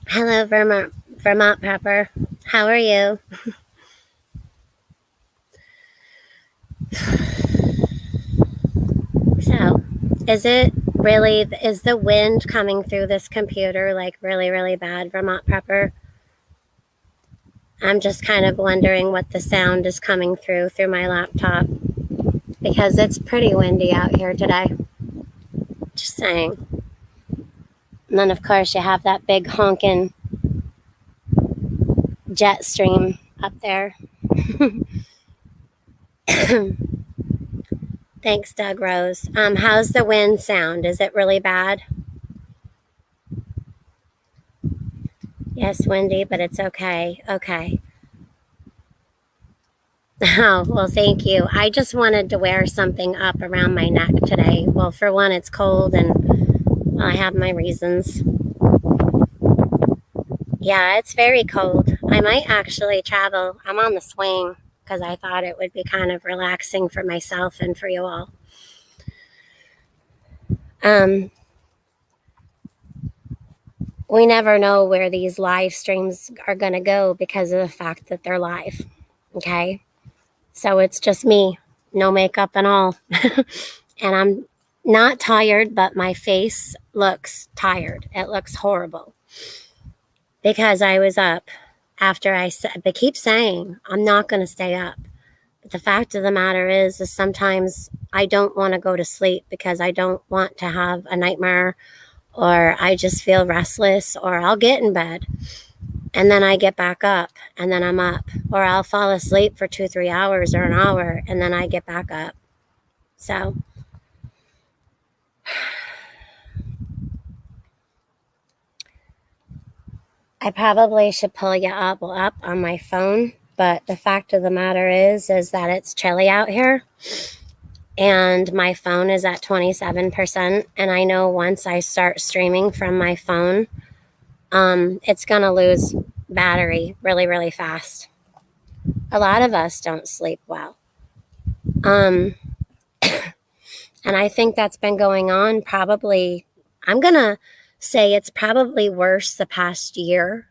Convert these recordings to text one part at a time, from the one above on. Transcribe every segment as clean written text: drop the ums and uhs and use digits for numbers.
Hello, Vermont Pepper. How are you? So, is the wind coming through this computer like really, really bad, Vermont Pepper? I'm just kind of wondering what the sound is coming through my laptop because it's pretty windy out here today. Just saying. And then, of course, you have that big honking jet stream up there. Thanks, Doug Rose. How's the wind sound? Is it really bad? Yes, windy, but it's okay. Okay. Oh, well, thank you. I just wanted to wear something up around my neck today. Well, for one, it's cold and I have my reasons. Yeah, it's very cold. I might actually travel. I'm on the swing because I thought it would be kind of relaxing for myself and for you all. Um, we never know where these live streams are going to go because of the fact that they're live. Okay. So it's just me, no makeup and all. And I'm not tired, but my face looks tired. It looks horrible because I was up after I said, but keep saying I'm not going to stay up. But the fact of the matter is sometimes I don't want to go to sleep because I don't want to have a nightmare or I just feel restless or I'll get in bed and then I get back up and then I'm up or I'll fall asleep for 2-3 hours or an hour and then I get back up. So I probably should pull you up on my phone, but the fact of the matter is that it's chilly out here and my phone is at 27%. And I know once I start streaming from my phone, it's going to lose battery really, really fast. A lot of us don't sleep well. Um, and I think that's been going on probably, I'm going to say it's probably worse the past year.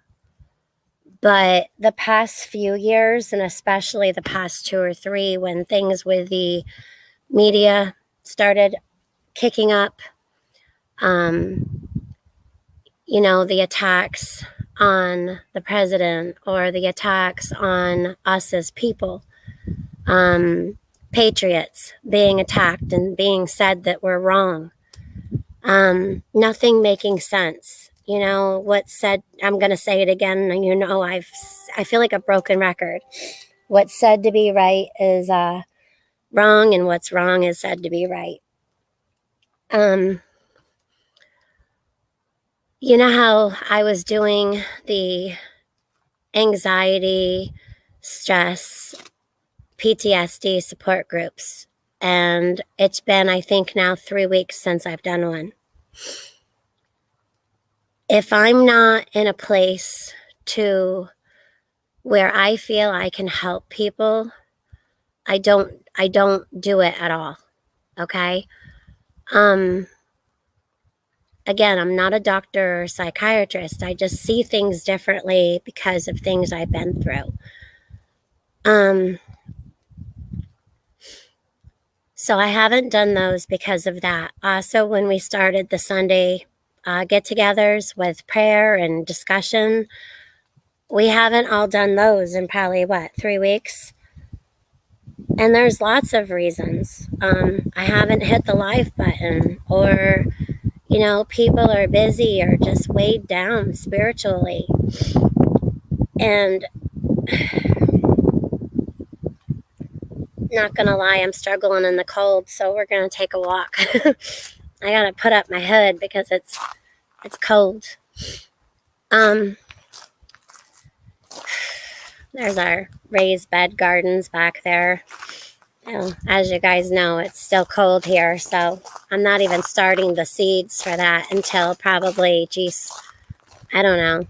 But the past few years, and especially the past 2 or 3, when things with the media started kicking up, um, the attacks on the president or the attacks on us as people, patriots being attacked and being said that we're wrong, nothing making sense. What's said, I'm going to say it again. I feel like a broken record. What's said to be right is wrong, and what's wrong is said to be right. Um, you know how I was doing the anxiety, stress, PTSD support groups, and it's been, I think, now 3 weeks since I've done one. If I'm not in a place to where I feel I can help people, I don't do it at all. Okay? Again, I'm not a doctor or a psychiatrist. I just see things differently because of things I've been through. So I haven't done those because of that. Also, when we started the Sunday get-togethers with prayer and discussion, we haven't all done those in probably 3 weeks. And there's lots of reasons. I haven't hit the live button, or people are busy or just weighed down spiritually. And not gonna lie, I'm struggling in the cold, so we're gonna take a walk. I gotta put up my hood because it's cold. There's our raised bed gardens back there. As you guys know, it's still cold here, so I'm not even starting the seeds for that until probably, I don't know,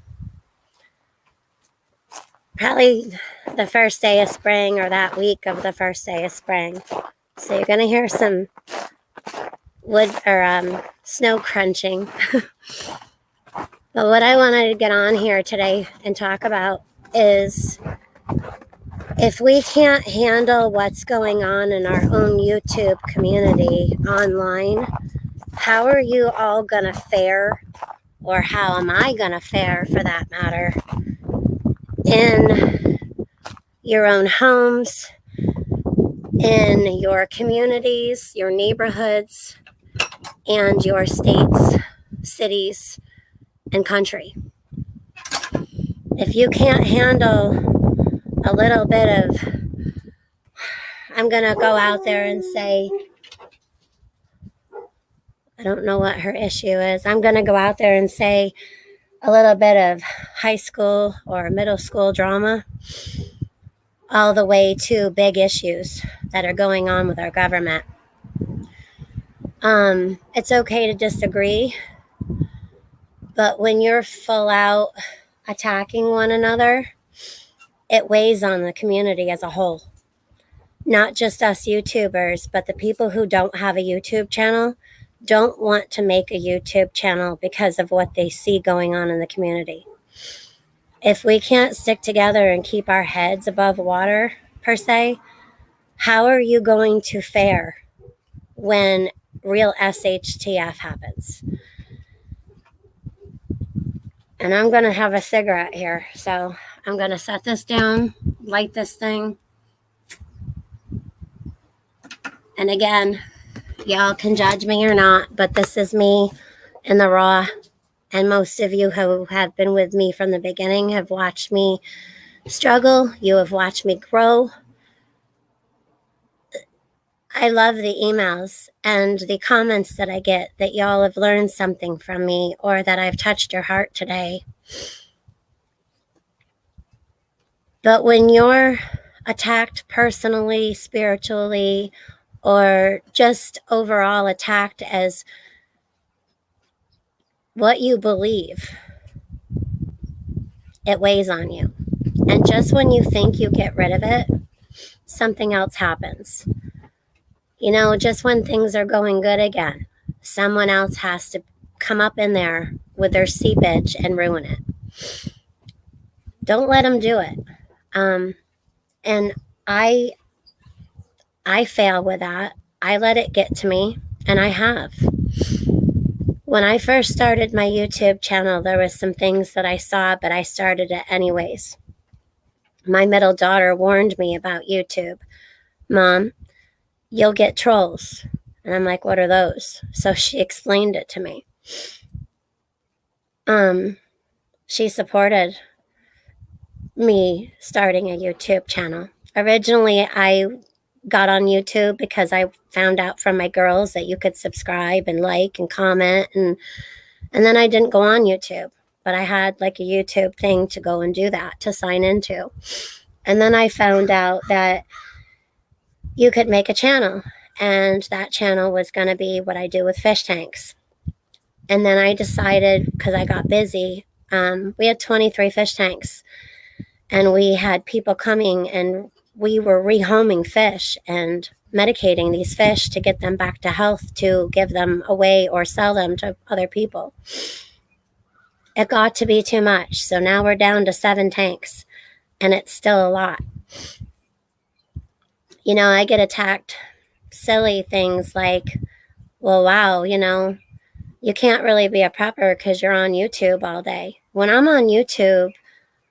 probably the first day of spring or that week of the first day of spring. So you're gonna hear some wood or snow crunching. But what I wanted to get on here today and talk about is if we can't handle what's going on in our own YouTube community online, how are you all going to fare, or how am I going to fare for that matter, in your own homes, in your communities, your neighborhoods, and your states, cities, and country? If you can't handle a little bit of, I'm going to go out there and say, I don't know what her issue is. I'm going to go out there and say a little bit of high school or middle school drama, all the way to big issues that are going on with our government. It's okay to disagree, but when you're full out attacking one another, it weighs on the community as a whole. Not just us YouTubers, but the people who don't have a YouTube channel don't want to make a YouTube channel because of what they see going on in the community. If we can't stick together and keep our heads above water, per se, how are you going to fare when real SHTF happens? And I'm going to have a cigarette here. So I'm going to set this down, light this thing. And again, y'all can judge me or not, but this is me in the raw. And most of you who have been with me from the beginning have watched me struggle. You have watched me grow. I love the emails and the comments that I get that y'all have learned something from me, or that I've touched your heart today. But when you're attacked personally, spiritually, or just overall attacked as what you believe, it weighs on you. And just when you think you get rid of it, something else happens. You know, just when things are going good again, someone else has to come up in there with their seepage and ruin it. Don't let them do it. And I fail with that. I let it get to me, and I have. When I first started my YouTube channel, there was some things that I saw, but I started it anyways. My middle daughter warned me about YouTube. Mom, you'll get trolls. And I'm like, what are those? So she explained it to me. She supported me starting a YouTube channel. Originally, I got on YouTube because I found out from my girls that you could subscribe and like and comment, and then I didn't go on YouTube, but I had like a YouTube thing to go and do that, to sign into. And then I found out that you could make a channel, and that channel was going to be what I do with fish tanks. And then I decided, because I got busy, we had 23 fish tanks, and we had people coming, and we were rehoming fish and medicating these fish to get them back to health, to give them away or sell them to other people. It got to be too much. So now we're down to 7 tanks, and it's still a lot. You know, I get attacked silly things like, well, wow, you know, you can't really be a prepper because you're on YouTube all day. When I'm on YouTube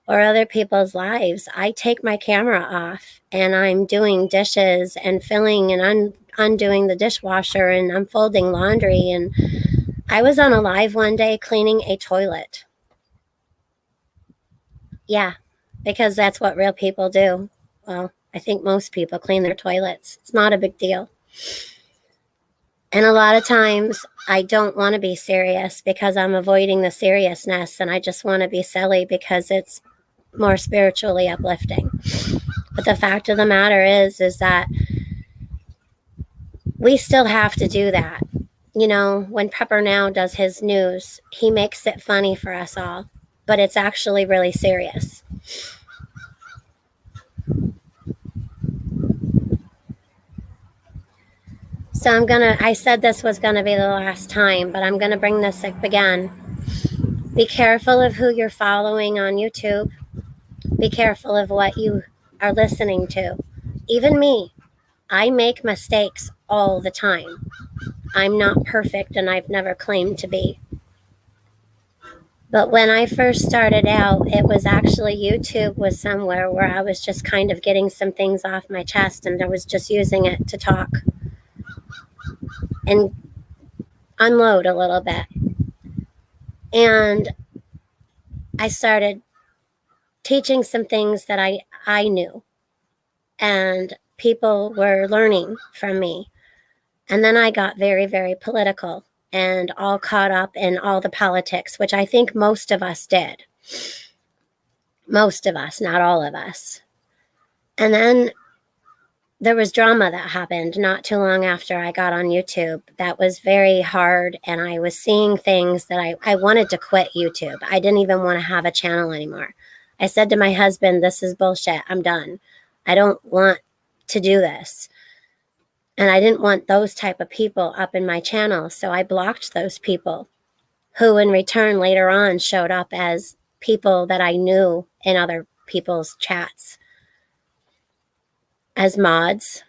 or other people's lives, I take my camera off and I'm doing dishes and filling and undoing the dishwasher, and I'm folding laundry. And I was on a live one day cleaning a toilet. Yeah, because that's what real people do. Well, I think most people clean their toilets. It's not a big deal. And a lot of times I don't want to be serious because I'm avoiding the seriousness, and I just want to be silly because it's more spiritually uplifting. But the fact of the matter is that we still have to do that. You know, when Pepper Now does his news, he makes it funny for us all, but it's actually really serious. So I said this was going to be the last time, but I'm going to bring this up again. Be careful of who you're following on YouTube. Be careful of what you are listening to. Even me, I make mistakes all the time. I'm not perfect, and I've never claimed to be. But when I first started out, it was actually YouTube was somewhere where I was just kind of getting some things off my chest, and I was just using it to talk and unload a little bit. And I started teaching some things that I knew, and people were learning from me. And then I got very, very political and all caught up in all the politics, which I think most of us did. Most of us, not all of us. And then there was drama that happened not too long after I got on YouTube that was very hard. And I was seeing things that I wanted to quit YouTube. I didn't even want to have a channel anymore. I said to my husband, this is bullshit. I'm done. I don't want to do this. And I didn't want those type of people up in my channel. So I blocked those people who in return later on showed up as people that I knew in other people's chats as mods,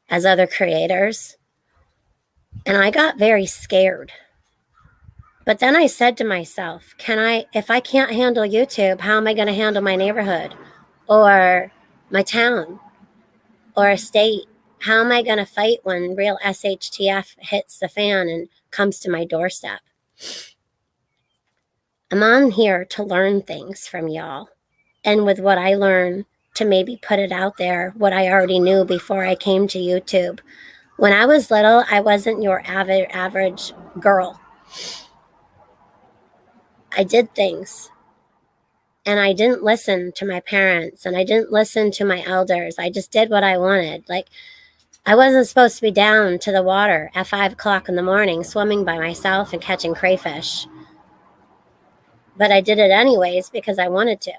as other creators. And I got very scared. But then I said to myself, if I can't handle YouTube, how am I going to handle my neighborhood or my town or a state? How am I going to fight when real SHTF hits the fan and comes to my doorstep? I'm on here to learn things from y'all. And with what I learn, to maybe put it out there, what I already knew before I came to YouTube. When I was little, I wasn't your average girl. I did things. And I didn't listen to my parents, and I didn't listen to my elders. I just did what I wanted. Like, I wasn't supposed to be down to the water at 5 o'clock in the morning swimming by myself and catching crayfish. But I did it anyways because I wanted to.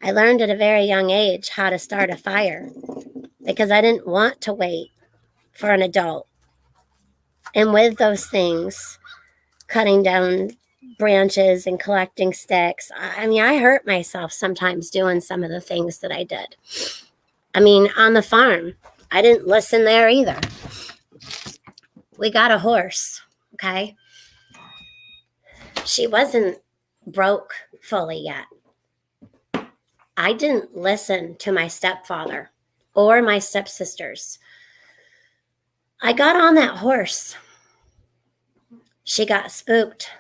I learned at a very young age how to start a fire because I didn't want to wait for an adult. And with those things, cutting down branches and collecting sticks, I mean, I hurt myself sometimes doing some of the things that I did. I mean, on the farm, I didn't listen there either. We got a horse, okay? She wasn't broke fully yet. I didn't listen to my stepfather or my stepsisters. I got on that horse. She got spooked.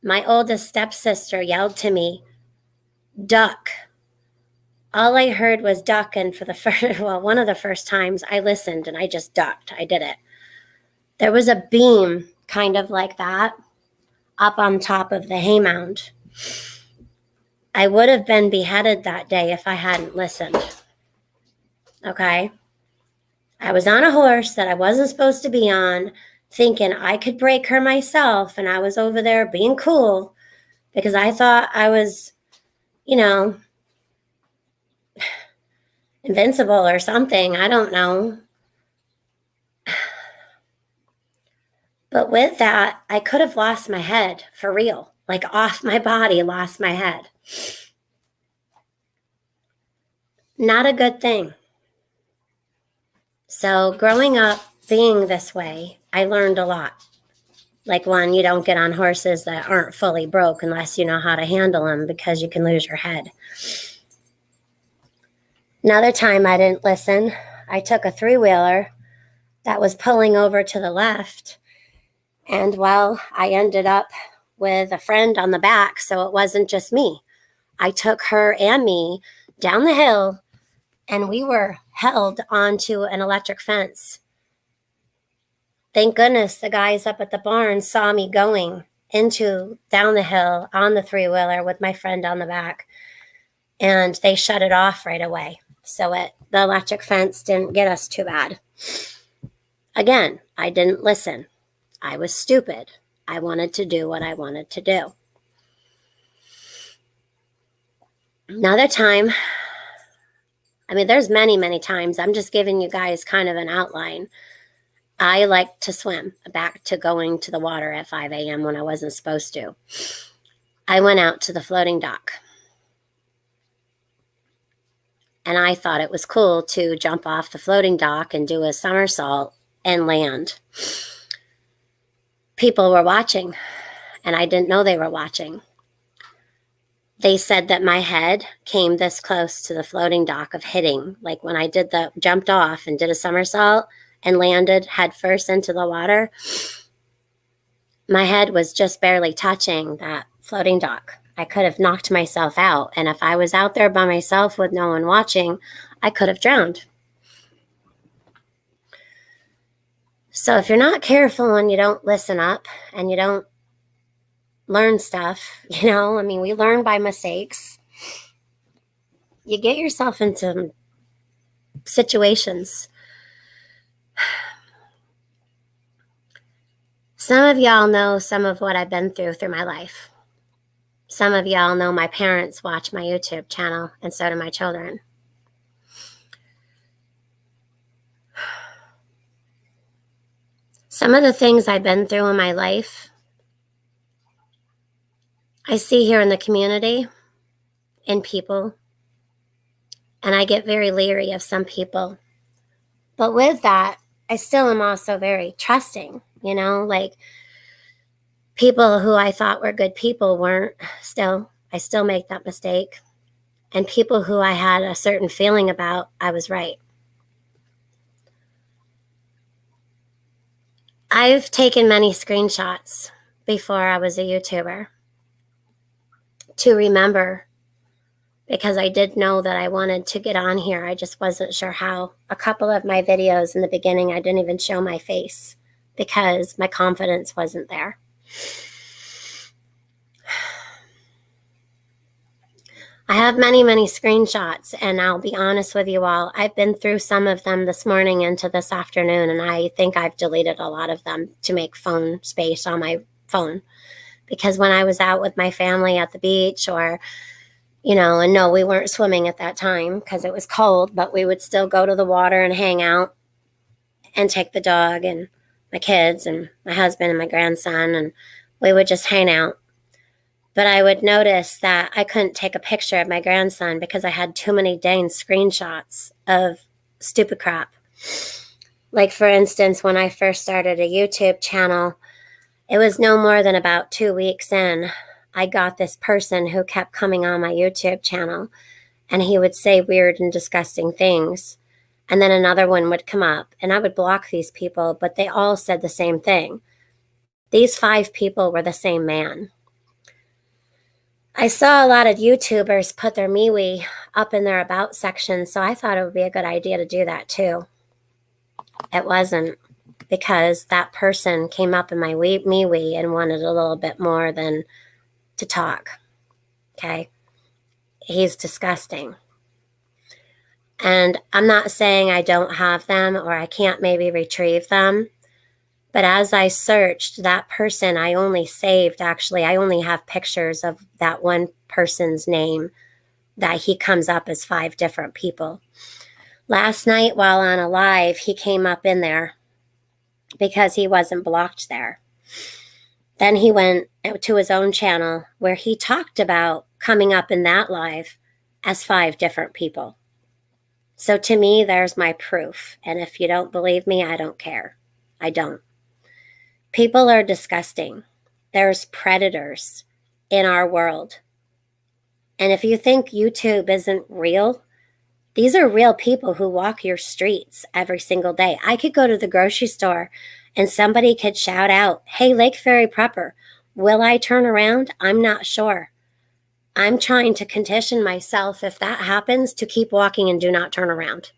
My oldest stepsister yelled to me, duck. All I heard was duck, and for the first, one of the first times I listened and I just ducked. I did it. There was a beam kind of like that up on top of the hay mound. I would have been beheaded that day if I hadn't listened. Okay? I was on a horse that I wasn't supposed to be on, thinking I could break her myself, and I was over there being cool because I thought I was, invincible or something. I don't know. But with that, I could have lost my head for real, like off my body, lost my head. Not a good thing. So growing up being this way, I learned a lot. Like, one, you don't get on horses that aren't fully broke unless you know how to handle them because you can lose your head. Another time I didn't listen. I took a 3-wheeler that was pulling over to the left. And I ended up with a friend on the back, so it wasn't just me. I took her and me down the hill, and we were held onto an electric fence. Thank goodness the guys up at the barn saw me going down the hill on the 3-wheeler with my friend on the back, and they shut it off right away. So the electric fence didn't get us too bad. Again, I didn't listen. I was stupid. I wanted to do what I wanted to do. Another time, I mean, there's many, many times. I'm just giving you guys kind of an outline. I like to swim, back to going to the water at 5 a.m. when I wasn't supposed to. I went out to the floating dock. And I thought it was cool to jump off the floating dock and do a somersault and land. People were watching, and I didn't know they were watching. They said that my head came this close to the floating dock of hitting. Like when I jumped off and did a somersault and landed head first into the water, my head was just barely touching that floating dock. I could have knocked myself out. And if I was out there by myself with no one watching, I could have drowned. So if you're not careful and you don't listen up and you don't learn stuff, I mean, we learn by mistakes. You get yourself into situations. Some of y'all know some of what I've been through my life. Some of y'all know my parents watch my YouTube channel, and so do my children. Some of the things I've been through in my life, I see here in the community, in people, and I get very leery of some people. But with that, I still am also very trusting, like people who I thought were good people weren't. I still make that mistake. And people who I had a certain feeling about, I was right. I've taken many screenshots before I was a YouTuber to remember, because I did know that I wanted to get on here. I just wasn't sure how. A couple of my videos in the beginning, I didn't even show my face because my confidence wasn't there. I have many, many screenshots, and I'll be honest with you all, I've been through some of them this morning into this afternoon, and I think I've deleted a lot of them to make phone space on my phone. Because when I was out with my family at the beach or, and no, we weren't swimming at that time because it was cold, but we would still go to the water and hang out and take the dog and my kids and my husband and my grandson, and we would just hang out. But I would notice that I couldn't take a picture of my grandson because I had too many dang screenshots of stupid crap. Like, for instance, when I first started a YouTube channel, it was no more than about 2 weeks in, I got this person who kept coming on my YouTube channel, and he would say weird and disgusting things. And then another one would come up, and I would block these people, but they all said the same thing. These 5 people were the same man. I saw a lot of YouTubers put their MeWe up in their about section, so I thought it would be a good idea to do that too. It wasn't, because that person came up in my MeWe and wanted a little bit more than to talk. Okay? He's disgusting. And I'm not saying I don't have them or I can't maybe retrieve them. But as I searched that person, I only have pictures of that one person's name, that he comes up as 5 different people. Last night while on a live, he came up in there because he wasn't blocked there. Then he went to his own channel where he talked about coming up in that live as 5 different people. So to me, there's my proof. And if you don't believe me, I don't care. I don't. People are disgusting. There's predators in our world. And if you think YouTube isn't real, these are real people who walk your streets every single day. I could go to the grocery store and somebody could shout out, "Hey, Lake Ferry Prepper, will I turn around?" I'm not sure. I'm trying to condition myself, if that happens, to keep walking and do not turn around.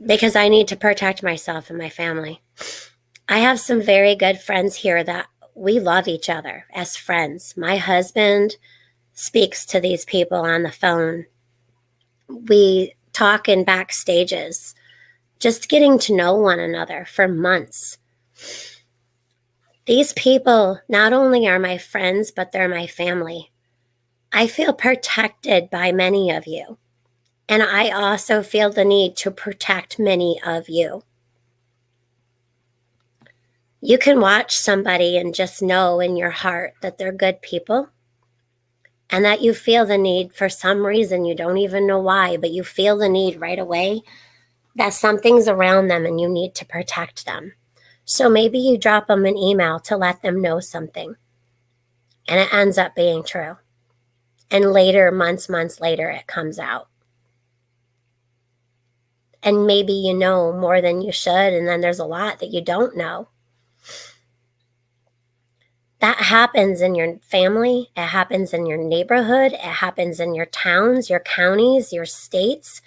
Because I need to protect myself and my family. I have some very good friends here that we love each other as friends. My husband speaks to these people on the phone. We talk in backstages, just getting to know one another for months. These people not only are my friends, but they're my family. I feel protected by many of you. And I also feel the need to protect many of you. You can watch somebody and just know in your heart that they're good people, and that you feel the need for some reason, you don't even know why, but you feel the need right away that something's around them and you need to protect them. So maybe you drop them an email to let them know something, and it ends up being true. And later, months later, it comes out. And maybe you know more than you should, and then there's a lot that you don't know. That happens in your family. It happens in your neighborhood. It happens in your towns, your counties, your states,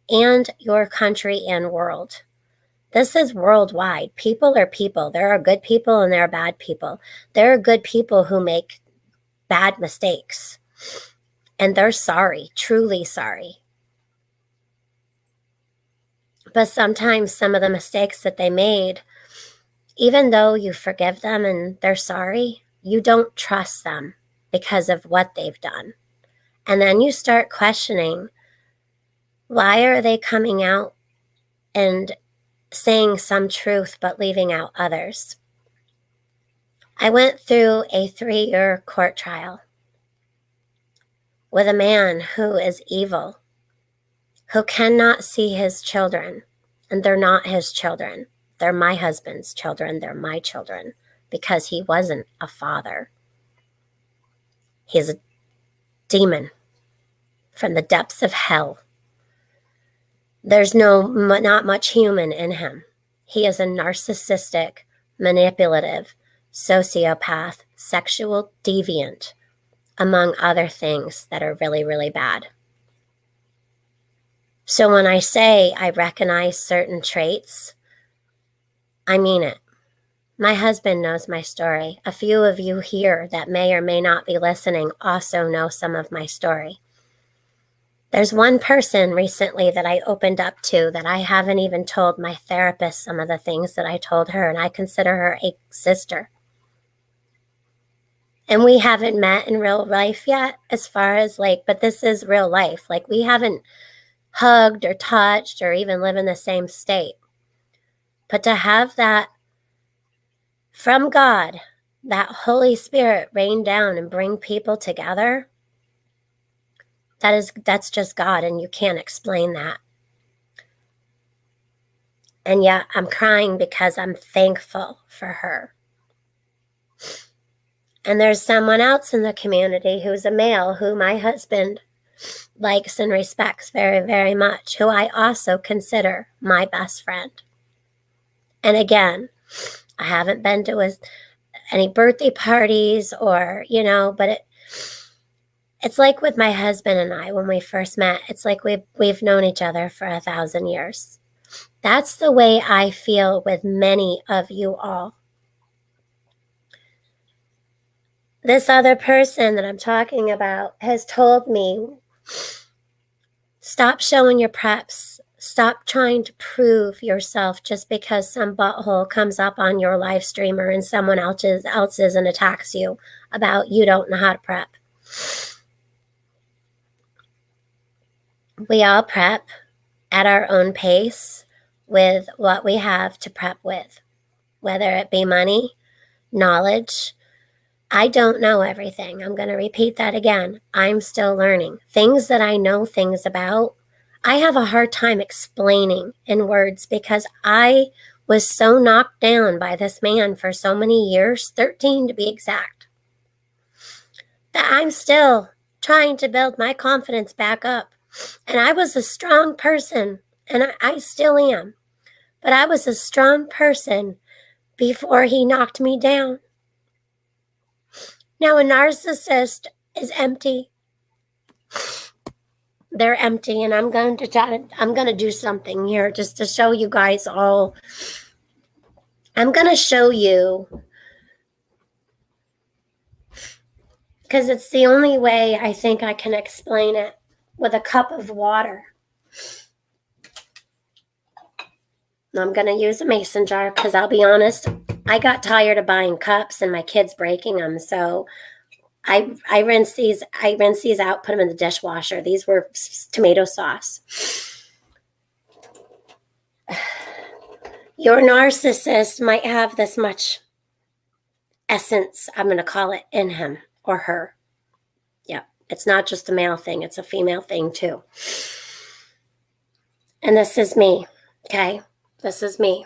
and your country and world. This is worldwide. People are people. There are good people and there are bad people. There are good people who make bad mistakes, and they're sorry, truly sorry. But sometimes some of the mistakes that they made, even though you forgive them and they're sorry, you don't trust them because of what they've done. And then you start questioning, why are they coming out and saying some truth but leaving out others? I went through a 3-year court trial with a man who is evil, who cannot see his children, and they're not his children. They're my husband's children. They're my children because he wasn't a father. He's a demon from the depths of hell. There's not much human in him. He is a narcissistic, manipulative, sociopath, sexual deviant, among other things that are really, really bad. So when I say I recognize certain traits, I mean it. My husband knows my story. A few of you here that may or may not be listening also know some of my story. There's one person recently that I opened up to that I haven't even told my therapist some of the things that I told her, and I consider her a sister. And we haven't met in real life yet, as far as but this is real life. We haven't hugged or touched or even live in the same state. But to have that from God, that Holy Spirit rain down and bring people together, that's just God, and you can't explain that. And yet I'm crying because I'm thankful for her. And there's someone else in the community who's a male who my husband likes and respects very, very much, who I also consider my best friend. And again, I haven't been to any birthday parties or, but it's like with my husband and I, when we first met, it's like we've known each other for 1,000 years. That's the way I feel with many of you all. This other person that I'm talking about has told me, stop showing your preps. Stop trying to prove yourself just because some butthole comes up on your live streamer and someone else's and attacks you about you don't know how to prep. We all prep at our own pace with what we have to prep with, whether it be money, knowledge. I don't know everything. I'm going to repeat that again. I'm still learning. Things that I know things about, I have a hard time explaining in words because I was so knocked down by this man for so many years, 13 to be exact, that I'm still trying to build my confidence back up. And I was a strong person, and I still am. But I was a strong person before he knocked me down. Now, a narcissist is empty. They're empty, and I'm going to do something here just to show you guys all. I'm going to show you, because it's the only way I think I can explain it, with a cup of water. I'm going to use a mason jar because I'll be honest, I got tired of buying cups and my kids breaking them. So I rinse these out, put them in the dishwasher. These were tomato sauce. Your narcissist might have this much essence, I'm going to call it, in him or her. Yeah, it's not just a male thing, it's a female thing too. And this is me, okay? This is me.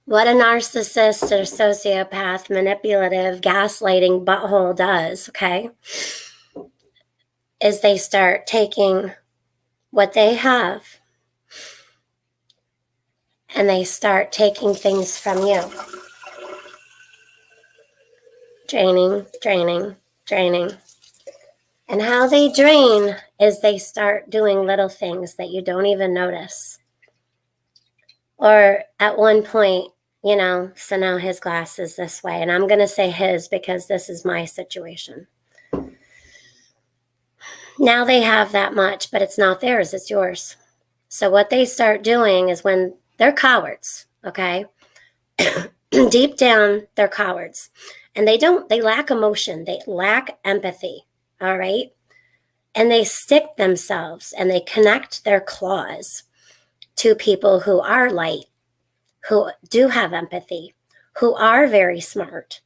What a narcissist or sociopath, manipulative, gaslighting butthole does, okay, is they start taking what they have and they start taking things from you. Draining, draining, draining. And how they drain is they start doing little things that you don't even notice. Or at one point, you know, so now his glass is this way. And I'm going to say his because this is my situation. Now they have that much, but it's not theirs, it's yours. So what they start doing is when they're cowards, okay? Deep down, they're cowards. And they lack emotion. They lack empathy, all right? And they stick themselves and they connect their claws to people who are light, who do have empathy, who are very smart.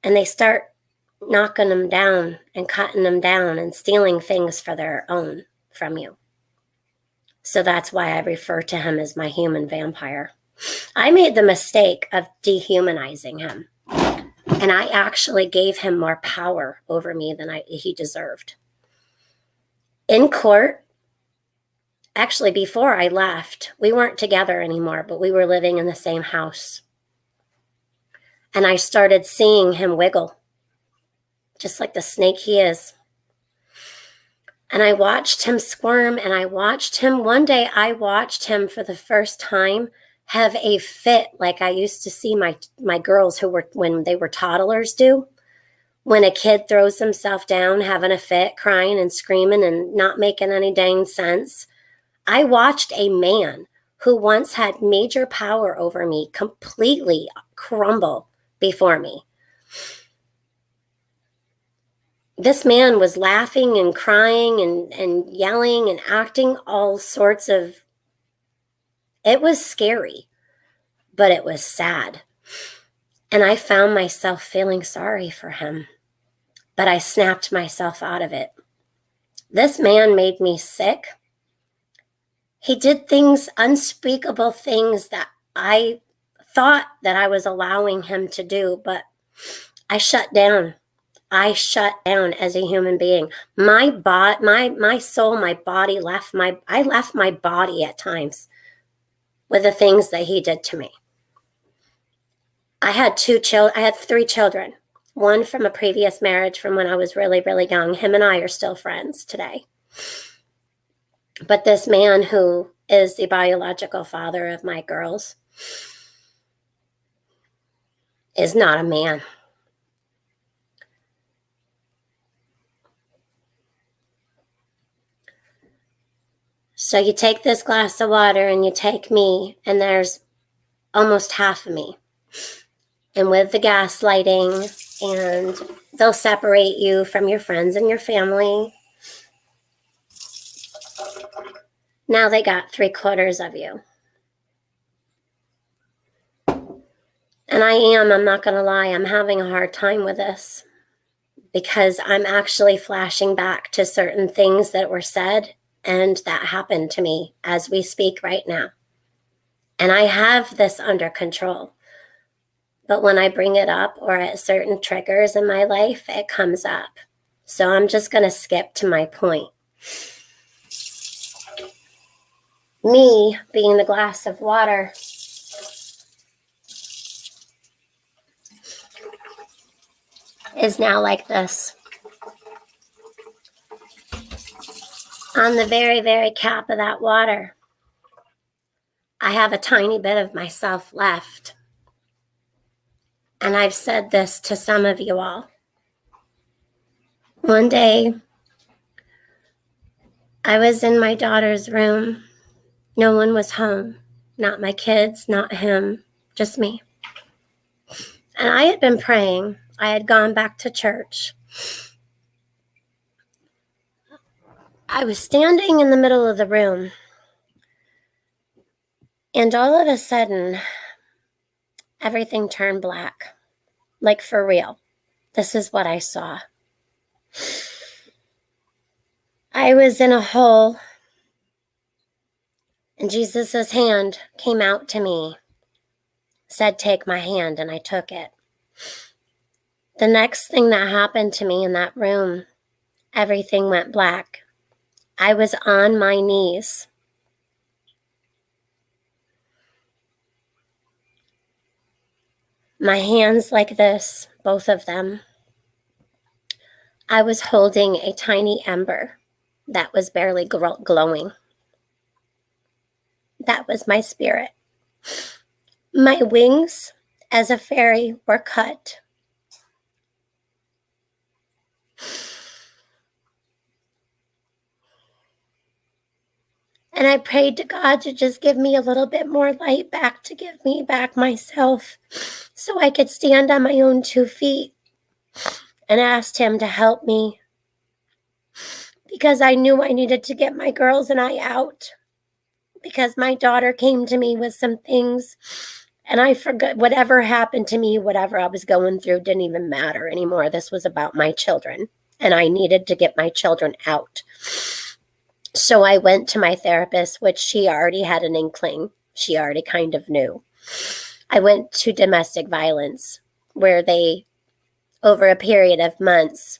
And they start knocking them down and cutting them down and stealing things for their own from you. So that's why I refer to him as my human vampire. I made the mistake of dehumanizing him. And I actually gave him more power over me than he deserved. In court, actually before I left, we weren't together anymore, but we were living in the same house. And I started seeing him wiggle, just like the snake he is. And I watched him squirm, and one day I watched him for the first time have a fit like I used to see my girls when they were toddlers do. When a kid throws himself down, having a fit, crying and screaming and not making any dang sense. I watched a man who once had major power over me completely crumble before me. This man was laughing and crying and yelling and acting all sorts of... It was scary, but it was sad. And I found myself feeling sorry for him, but I snapped myself out of it. This man made me sick. He did things, unspeakable things that I thought that I was allowing him to do, but I shut down. I shut down as a human being. My soul, my body I left my body at times with the things that he did to me. I had 3 children. One from a previous marriage from when I was really, really young. Him and I are still friends today. But this man who is the biological father of my girls is not a man. So you take this glass of water and you take me, and there's almost half of me. And with the gaslighting, and they'll separate you from your friends and your family. Now they got 3/4 of you. And I'm not going to lie, I'm having a hard time with this because I'm actually flashing back to certain things that were said and that happened to me as we speak right now. And I have this under control. But when I bring it up or at certain triggers in my life, it comes up. So I'm just going to skip to my point. Me being the glass of water is now like this. On the very, very cap of that water, I have a tiny bit of myself left. And I've said this to some of you all. One day, I was in my daughter's room. No one was home. Not my kids, not him, just me. And I had been praying. I had gone back to church. I was standing in the middle of the room, and all of a sudden, everything turned black. Like for real. This is what I saw. I was in a hole, and Jesus' hand came out to me, said, "Take my hand," and I took it. The next thing that happened to me in that room, everything went black. I was on my knees. My hands like this, both of them. I was holding a tiny ember that was barely glowing. That was my spirit. My wings, as a fairy, were cut. And I prayed to God to just give me a little bit more light back, to give me back myself so I could stand on my own 2 feet, and asked him to help me because I knew I needed to get my girls and I out, because my daughter came to me with some things and I forgot whatever happened to me, whatever I was going through didn't even matter anymore. This was about my children, and I needed to get my children out. So I went to my therapist, which she already had an inkling. She already kind of knew. I went to domestic violence, where they, over a period of months,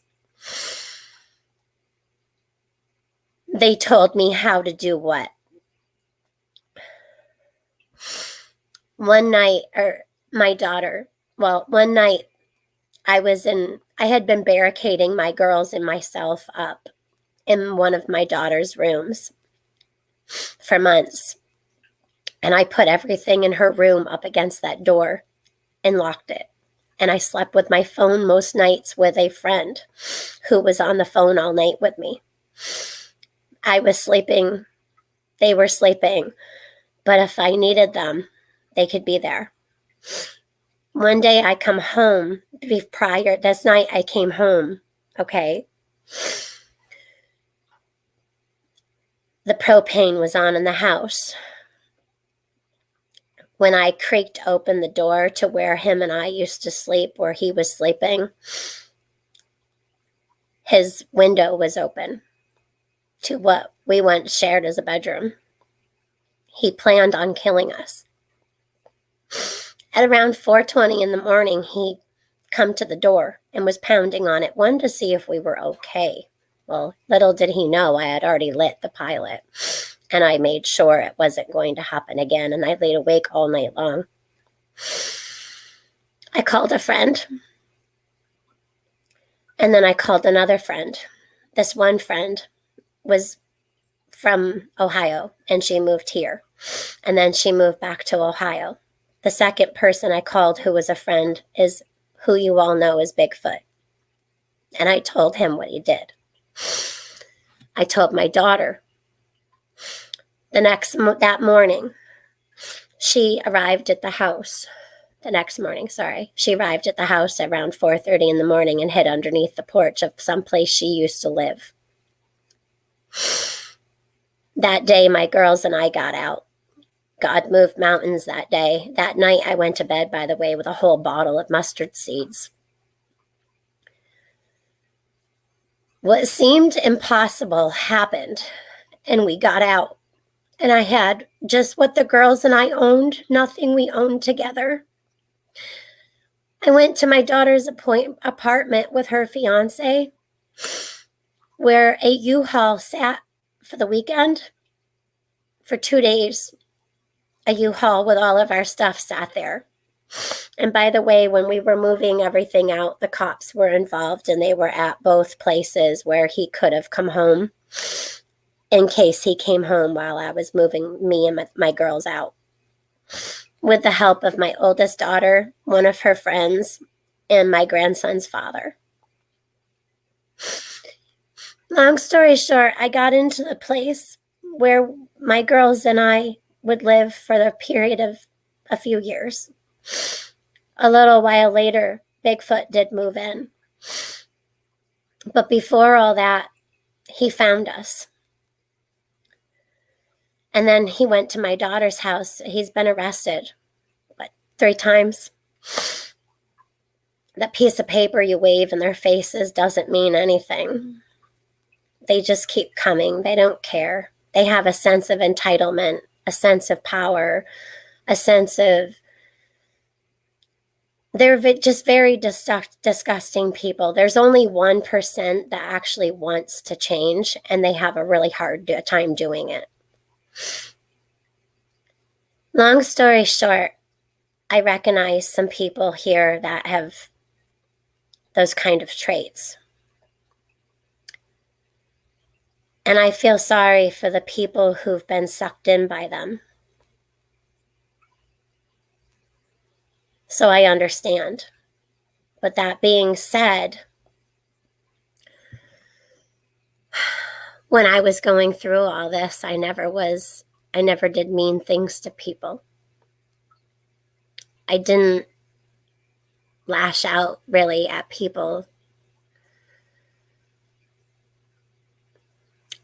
they told me how to do what. One night I had been barricading my girls and myself up in one of my daughter's rooms for months. And I put everything in her room up against that door and locked it. And I slept with my phone most nights with a friend who was on the phone all night with me. I was sleeping, they were sleeping, but if I needed them, they could be there. One day I come home, this night I came home, okay? The propane was on in the house. When I creaked open the door to where him and I used to sleep, where he was sleeping, his window was open to what we once shared as a bedroom. He planned on killing us. At around 4:20 in the morning, he come to the door and was pounding on it, one, to see if we were okay. Well, little did he know I had already lit the pilot, and I made sure it wasn't going to happen again, and I laid awake all night long. I called a friend, and then I called another friend. This one friend was from Ohio, and she moved here, and then she moved back to Ohio. The second person I called, who was a friend, is who you all know as Bigfoot. And I told him what he did. I told my daughter. That morning, she arrived at the house. She arrived at the house around 4:30 in the morning and hid underneath the porch of some place she used to live. That day, my girls and I got out. God moved mountains that day. That night, I went to bed, by the way, with a whole bottle of mustard seeds. What seemed impossible happened, and we got out. And I had just what the girls and I owned, nothing we owned together. I went to my daughter's apartment with her fiance, where a U-Haul sat for the weekend. For 2 days, a U-Haul with all of our stuff sat there. And by the way, when we were moving everything out, the cops were involved, and they were at both places where he could have come home in case he came home while I was moving me and my girls out. With the help of my oldest daughter, one of her friends, and my grandson's father. Long story short, I got into the place where my girls and I would live for the period of a few years. A little while later, Bigfoot did move in. But before all that, he found us. And then he went to my daughter's house. He's been arrested, 3 times. That piece of paper you wave in their faces doesn't mean anything. They just keep coming. They don't care. They have a sense of entitlement, a sense of power, a sense of... They're just very disgusting people. There's only 1% that actually wants to change, and they have a really hard time doing it. Long story short, I recognize some people here that have those kind of traits. And I feel sorry for the people who've been sucked in by them. So I understand. But that being said, when I was going through all this, I never did mean things to people. I didn't lash out really at people.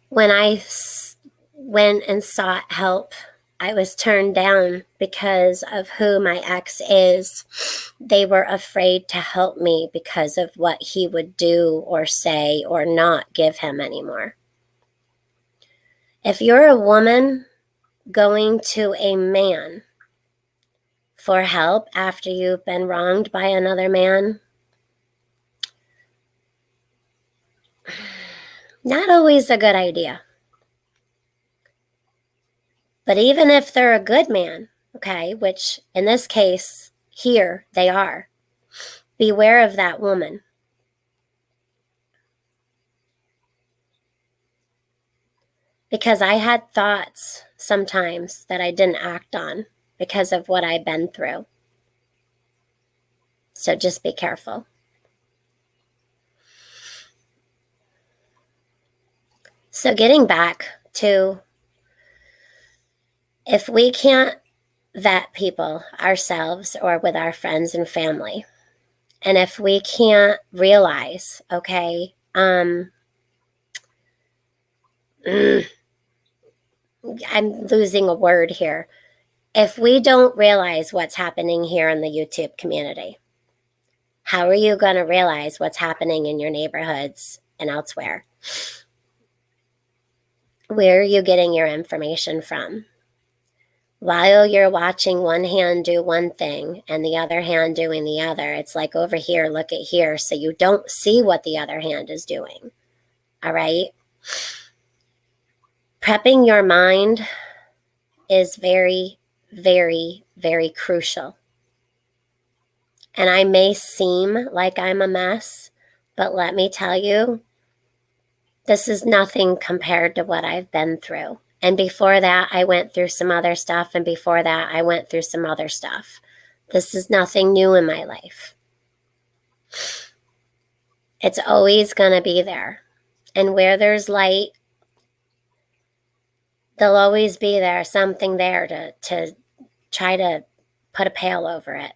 When I went and sought help, I was turned down because of who my ex is. They were afraid to help me because of what he would do or say or not give him anymore. If you're a woman going to a man for help after you've been wronged by another man, not always a good idea. But even if they're a good man, okay, which in this case, here they are, beware of that woman. Because I had thoughts sometimes that I didn't act on because of what I've been through. So just be careful. So getting back to, if we can't vet people ourselves or with our friends and family, and if we can't realize, okay, I'm losing a word here. If we don't realize what's happening here in the YouTube community, how are you going to realize what's happening in your neighborhoods and elsewhere? Where are you getting your information from? While you're watching one hand do one thing and the other hand doing the other, it's like over here, look at here, so you don't see what the other hand is doing. All right? Prepping your mind is very, very, very crucial. And I may seem like I'm a mess, but let me tell you, this is nothing compared to what I've been through. And before that, I went through some other stuff. And before that, I went through some other stuff. This is nothing new in my life. It's always going to be there. And where there's light, there'll always be there, something there to try to put a pail over it.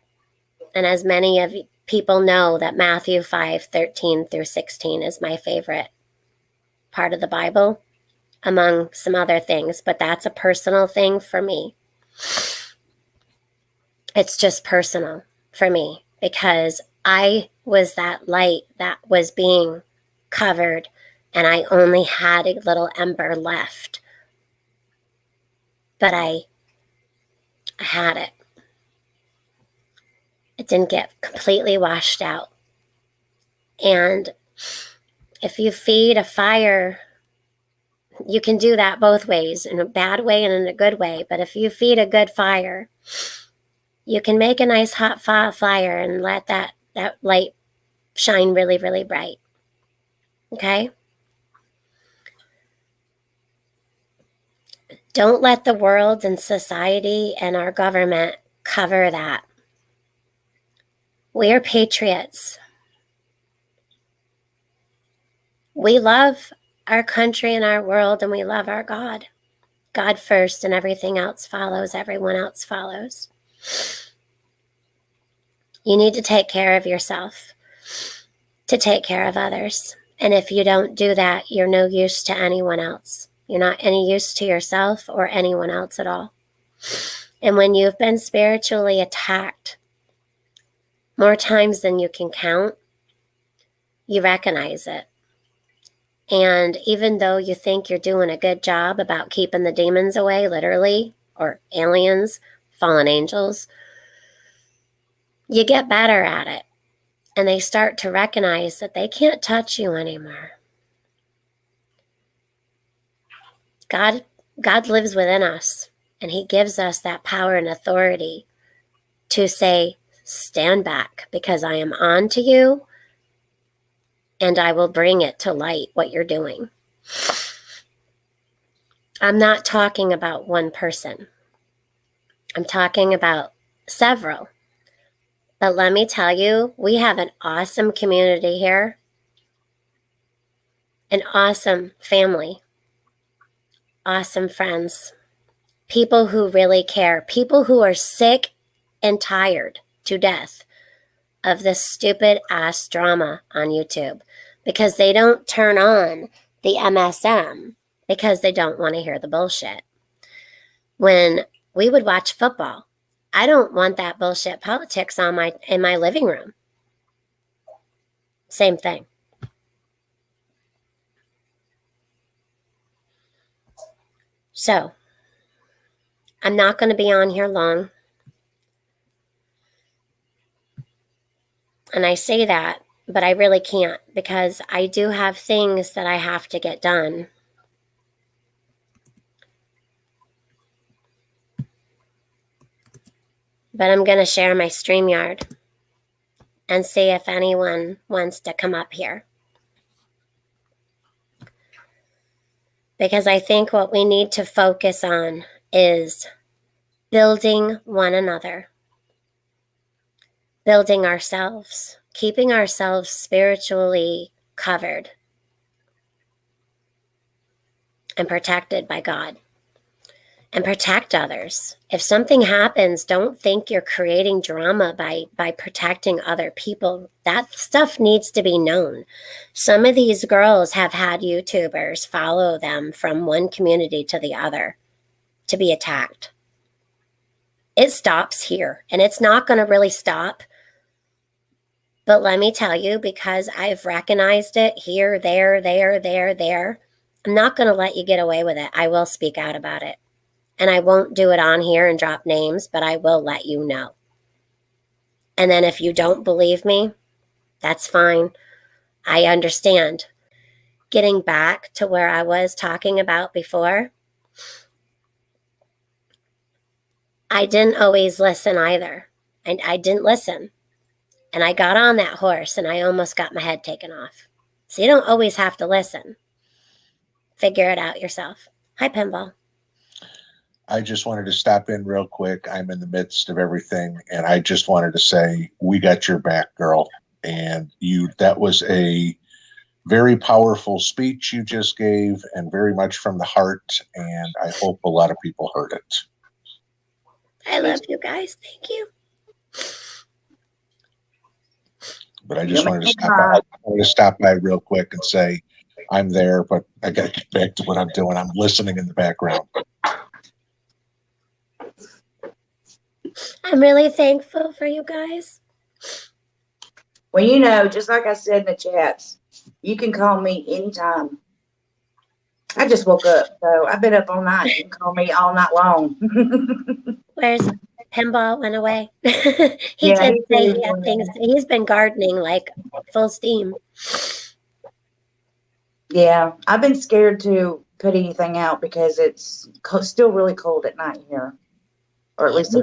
And as many of people know, that Matthew 5:13 through 16 is my favorite part of the Bible, among some other things, but that's a personal thing for me. It's just personal for me because I was that light that was being covered and I only had a little ember left. But I had it. It didn't get completely washed out. And if you feed a fire, you can do that both ways, in a bad way and in a good way. But if you feed a good fire, you can make a nice hot fire and let that light shine really, really bright. Okay? Don't let the world and society and our government cover that. We are patriots. We love our country and our world, and we love our God. God first, and everything else follows. Everyone else follows. You need to take care of yourself to take care of others. And if you don't do that, you're no use to anyone else. You're not any use to yourself or anyone else at all. And when you've been spiritually attacked more times than you can count, you recognize it. And even though you think you're doing a good job about keeping the demons away, literally, or aliens, fallen angels, you get better at it. And they start to recognize that they can't touch you anymore. God lives within us, and he gives us that power and authority to say, stand back, because I am on to you, and I will bring it to light what you're doing. I'm not talking about one person. I'm talking about several. But let me tell you, we have an awesome community here, an awesome family, awesome friends, people who really care, people who are sick and tired to death of this stupid ass drama on YouTube, because they don't turn on the MSM because they don't want to hear the bullshit. When we would watch football, I don't want that bullshit politics in my living room. Same thing. So, I'm not going to be on here long. And I say that, but I really can't, because I do have things that I have to get done. But I'm going to share my StreamYard and see if anyone wants to come up here. Because I think what we need to focus on is building one another, building ourselves, keeping ourselves spiritually covered and protected by God, and protect others. If something happens, don't think you're creating drama by protecting other people. That stuff needs to be known. Some of these girls have had YouTubers follow them from one community to the other to be attacked. It stops here, and it's not going to really stop. But let me tell you, because I've recognized it here, there, I'm not going to let you get away with it. I will speak out about it. And I won't do it on here and drop names, but I will let you know. And then if you don't believe me, that's fine. I understand. Getting back to where I was talking about before, I didn't always listen either. And I didn't listen. And I got on that horse and I almost got my head taken off. So you don't always have to listen. Figure it out yourself. Hi, Pinball. I just wanted to stop in real quick. I'm in the midst of everything, and I just wanted to say, we got your back, girl. And that was a very powerful speech you just gave, and very much from the heart, and I hope a lot of people heard it. I love you guys. Thank you. But I just wanted to stop by real quick and say, I'm there, but I got to get back to what I'm doing. I'm listening in the background. I'm really thankful for you guys. Well, just like I said in the chats, you can call me anytime. I just woke up, so I've been up all night. You can call me all night long. Where's Pinball? Went away. He did say he had things. He's been gardening like full steam. Yeah, I've been scared to put anything out because it's still really cold at night here. Or at least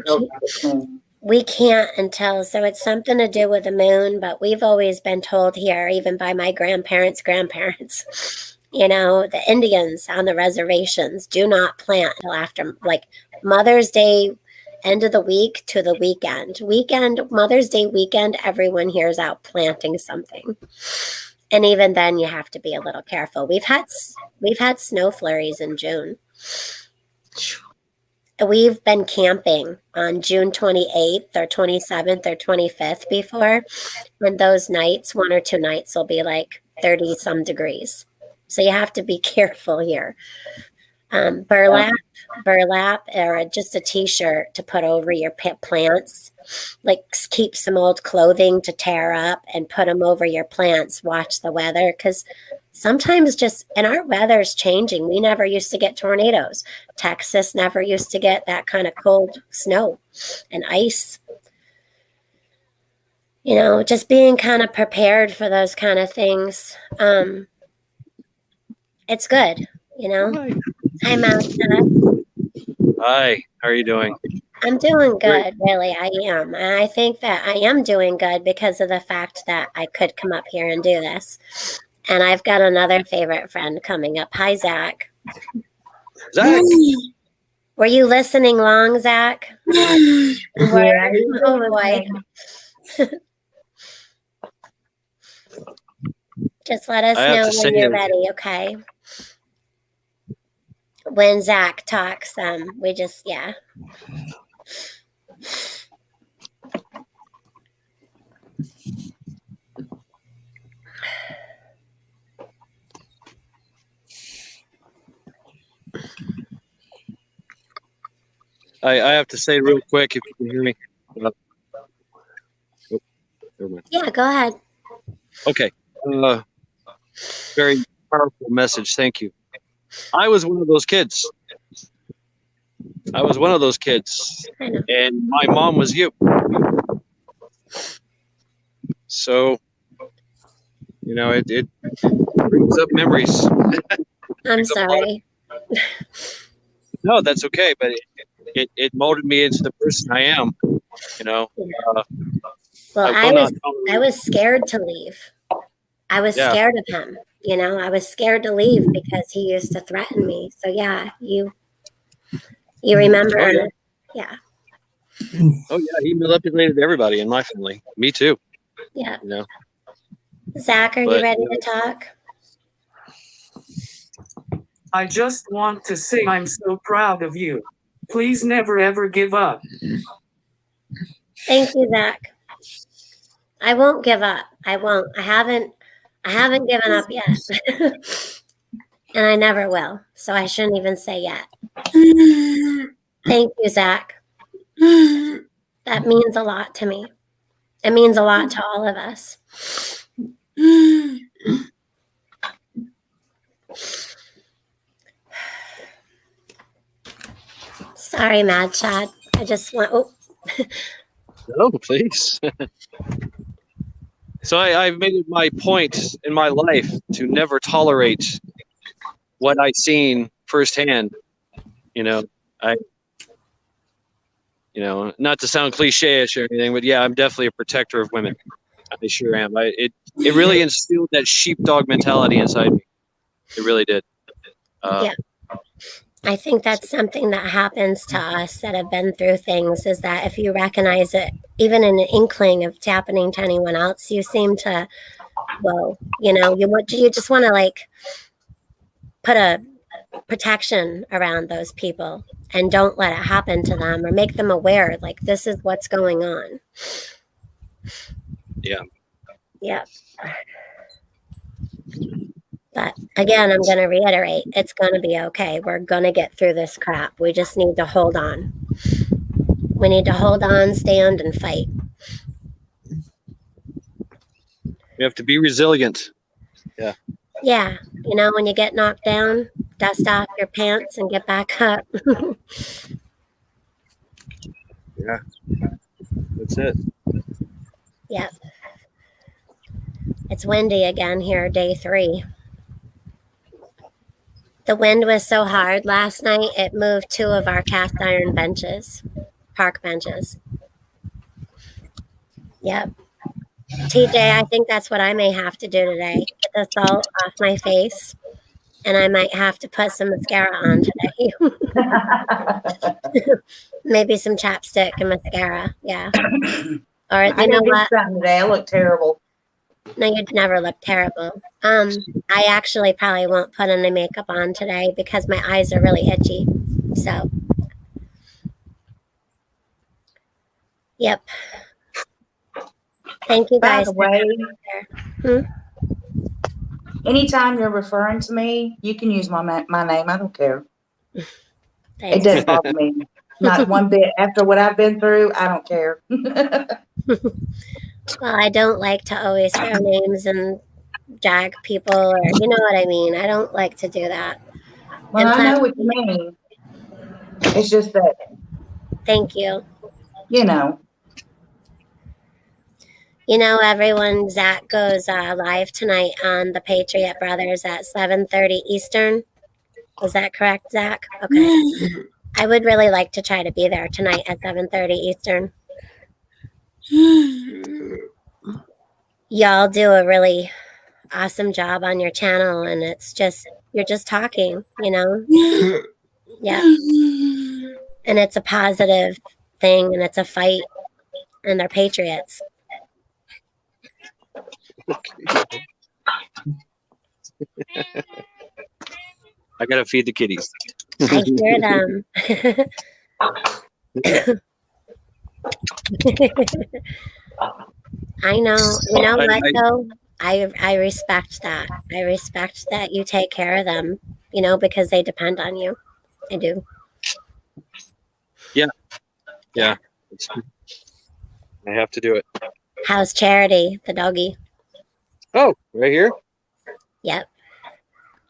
we can't until, so it's something to do with the moon, but we've always been told here, even by my grandparents, the Indians on the reservations do not plant until after, like, Mother's Day, end of the week to the weekend, Mother's Day weekend, everyone here is out planting something. And even then you have to be a little careful. We've had snow flurries in June. we've been camping on June 28th or 27th or 25th before, and those nights, 1 or 2 nights, will be like 30 some degrees. So you have to be careful here. Burlap, or just a t-shirt to put over your plants. Like keep some old clothing to tear up and put them over your plants. Watch the weather, because sometimes and our weather's changing. We never used to get tornadoes. Texas never used to get that kind of cold snow and ice. Just being kind of prepared for those kind of things. It's good, Hi, Malcolm. Hi, how are you doing? I'm doing good, really. I am. And I think that I am doing good because of the fact that I could come up here and do this. And I've got another favorite friend coming up. Hi, Zach. Zach. Were you listening long, Zach? Yeah, Oh, boy. Just let us know when you're ready, okay? When Zach talks, we just, yeah. I have to say real quick, if you can hear me. Never mind. Yeah, go ahead. Okay. Very powerful message. Thank you. I was one of those kids. And my mom was you. So, it brings up memories. I'm sorry. No, that's okay. But it molded me into the person I am. Well, I was scared to leave. I was scared of him. I was scared to leave because he used to threaten me. So yeah, you remember? Oh, yeah. Oh yeah, he manipulated everybody in my family. Me too. Yeah. Zach, are you ready to talk? I just want to say I'm so proud of you. Please never ever give up. Thank you, Zach. I won't give up. I won't. I haven't given up yet. And I never will. So I shouldn't even say yet. Thank you, Zach. That means a lot to me. It means a lot to all of us. Sorry, Mad Chad. I just want. Oh. No, please. So I've made it my point in my life to never tolerate what I've seen firsthand. Not to sound cliche-ish or anything, but yeah, I'm definitely a protector of women. I sure am. It really instilled that sheepdog mentality inside me. It really did. Yeah. I think that's something that happens to us that have been through things, is that if you recognize it, even in an inkling of it's happening to anyone else, you seem to, you just want to put a protection around those people and don't let it happen to them, or make them aware, this is what's going on. Yeah. Yeah. But again, I'm going to reiterate, it's going to be okay. We're going to get through this crap. We just need to hold on. We need to hold on, stand, and fight. We have to be resilient. Yeah. Yeah. When you get knocked down, dust off your pants and get back up. Yeah. That's it. Yep. It's windy again here, day 3. The wind was so hard last night, it moved 2 of our cast iron benches, park benches. Yep. TJ, I think that's what I may have to do today. Get the salt off my face, and I might have to put some mascara on today. Maybe some chapstick and mascara. Yeah. Or you know what? Today I look terrible. No, you'd never look terrible. I actually probably won't put any makeup on today because my eyes are really itchy. So Yep. Thank you By guys. the for way, coming here. anytime you're referring to me, you can use my name. I don't care. It Thanks. doesn't bother me. Not one bit. After what I've been through, I don't care. Well, I don't like to always throw names and jag people, or you know what I mean. I don't like to do that. Well, And I know plus, what you mean. It's just that, thank you. you know. You know, everyone, Zach goes live tonight on the Patriot Brothers at 7:30 Eastern. Is that correct, Zach? Okay. I would really like to try to be there tonight at 7:30 Eastern. Y'all do a really awesome job on your channel, and it's just, you're just talking, you know? Yeah. And it's a positive thing, and it's a fight, and they're patriots. I gotta feed the kitties. I hear them. I know. You know what, though? I respect that. I respect that you take care of them, you know, because they depend on you. I do. Yeah. I have to do it. How's Charity, the doggy? Oh, right here. Yep.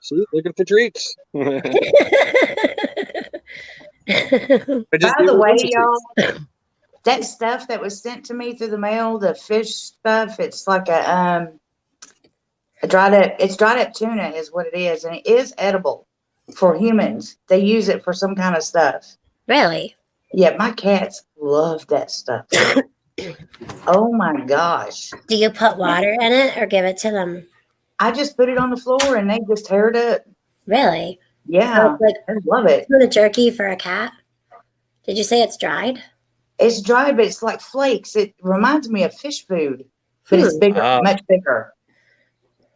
See, looking for treats. I just By gave the her a way, bunch of treats. y'all, that stuff that was sent to me through the mail, the fish stuff, it's like it's dried up tuna is what it is, and it is edible for humans. They use it for some kind of stuff. Really? Yeah, my cats love that stuff. Oh my gosh. Do you put water in it or give it to them? I just put it on the floor and they just tear it up. Really? So Yeah, it's like I love it. a jerky for a cat? Did you say it's dried? It's dry, but it's like flakes. It reminds me of fish food, but it's bigger, Ah. much bigger.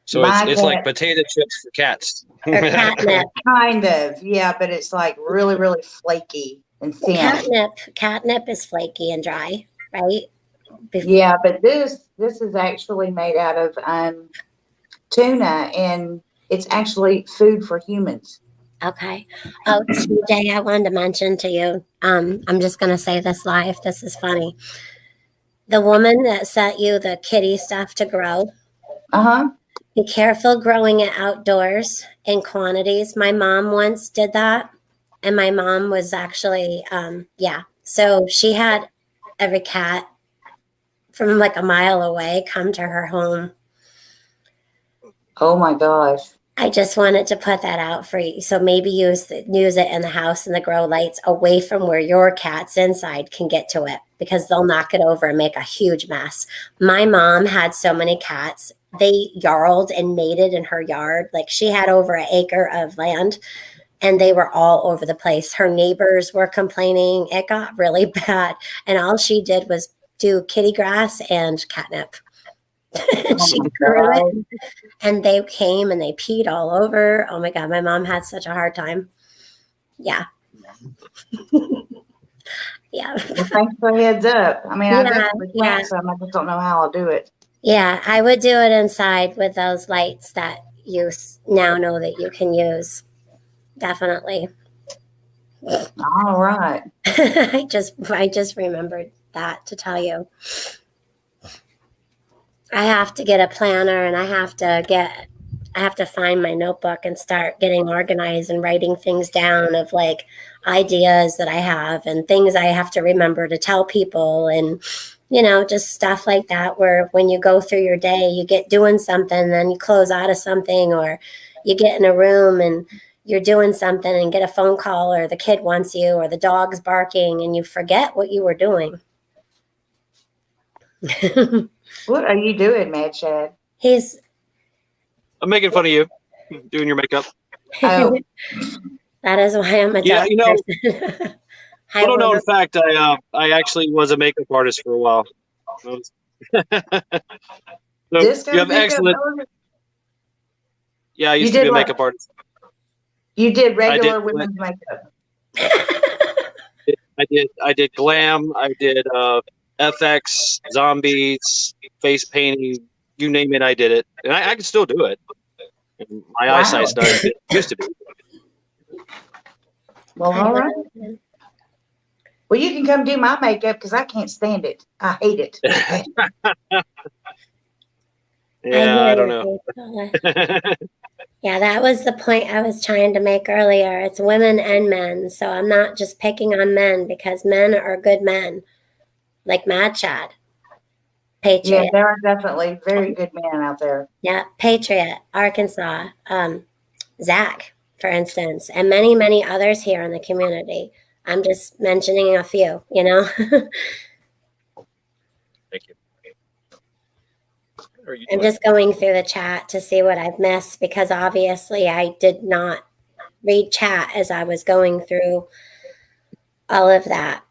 So it's like potato chips for cats. Or catnip? Kind of, yeah, but it's like really, really flaky and thin. Catnip is flaky and dry, right? Yeah, but this is actually made out of tuna, and it's actually food for humans. Okay. Oh, TJ, I wanted to mention to you. I'm just gonna say this live. This is funny. The woman that sent you the kitty stuff to grow. Uh-huh. Be careful growing it outdoors in quantities. My mom once did that, and my mom was actually, So she had every cat from like a mile away come to her home. Oh my gosh. I just wanted to put that out for you. So maybe use it in the house and the grow lights away from where your cats inside can get to it, because they'll knock it over and make a huge mess. My mom had so many cats. They yarled and mated in her yard. Like, she had over an acre of land and they were all over the place. Her neighbors were complaining. It got really bad. And all she did was do kitty grass and catnip. She grew it, and they came and they peed all over. Oh my God, my mom had such a hard time. Yeah. Yeah. Well, thanks for the heads up. I mean, I Yeah, definitely yeah. plant some. I just don't know how I'll do it. Yeah, I would do it inside with those lights that you now know that you can use. Definitely. All right. I just remembered that to tell you. I have to get a planner, and I have to find my notebook and start getting organized and writing things down of like ideas that I have and things I have to remember to tell people, and you know, just stuff like that, where when you go through your day, you get doing something, then you close out of something, or you get in a room and you're doing something and get a phone call, or the kid wants you, or the dog's barking, and you forget what you were doing. What are you doing, Mad Chad? I'm making fun of you, doing your makeup. Oh. That is why I'm a Yeah, dog you know. person. I don't know. In fact, I actually was a makeup artist for a while. So This you have makeup excellent. artist? Yeah, I used You to be did a what? makeup artist. You did regular did- women's makeup. I did glam. I did FX, zombies, face painting, you name it, I did it. And I can still do it. And my Wow. eyesight's not as good as it used to be. Well, all right. Well, you can come do my makeup because I can't stand it. I hate it. Yeah, I don't know. know. Yeah, that was the point I was trying to make earlier. It's women and men. So I'm not just picking on men because men are good men, like Mad Chad. Yeah, Patriot. there are definitely very good men out there. Yeah, Patriot, Arkansas, Zach, for instance, and many, many others here in the community. I'm just mentioning a few, you know? Thank you. What are you I'm doing? just going through the chat to see what I've missed because obviously I did not read chat as I was going through all of that.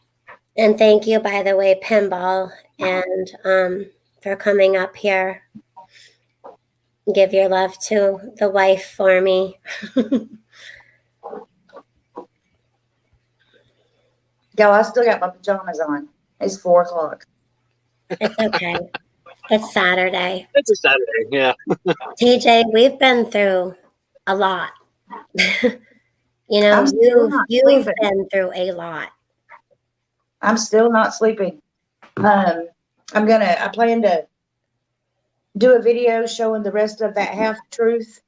And thank you, by the way, Pinball, and for coming up here. Give your love to the wife for me. Yo, I still got my pajamas on. It's 4:00. It's okay. It's Saturday. It's a Saturday, yeah. TJ, we've been through a lot. You know, I'm still not you've sleeping. been through a lot. I'm still not sleeping. I plan to do a video showing the rest of that half truth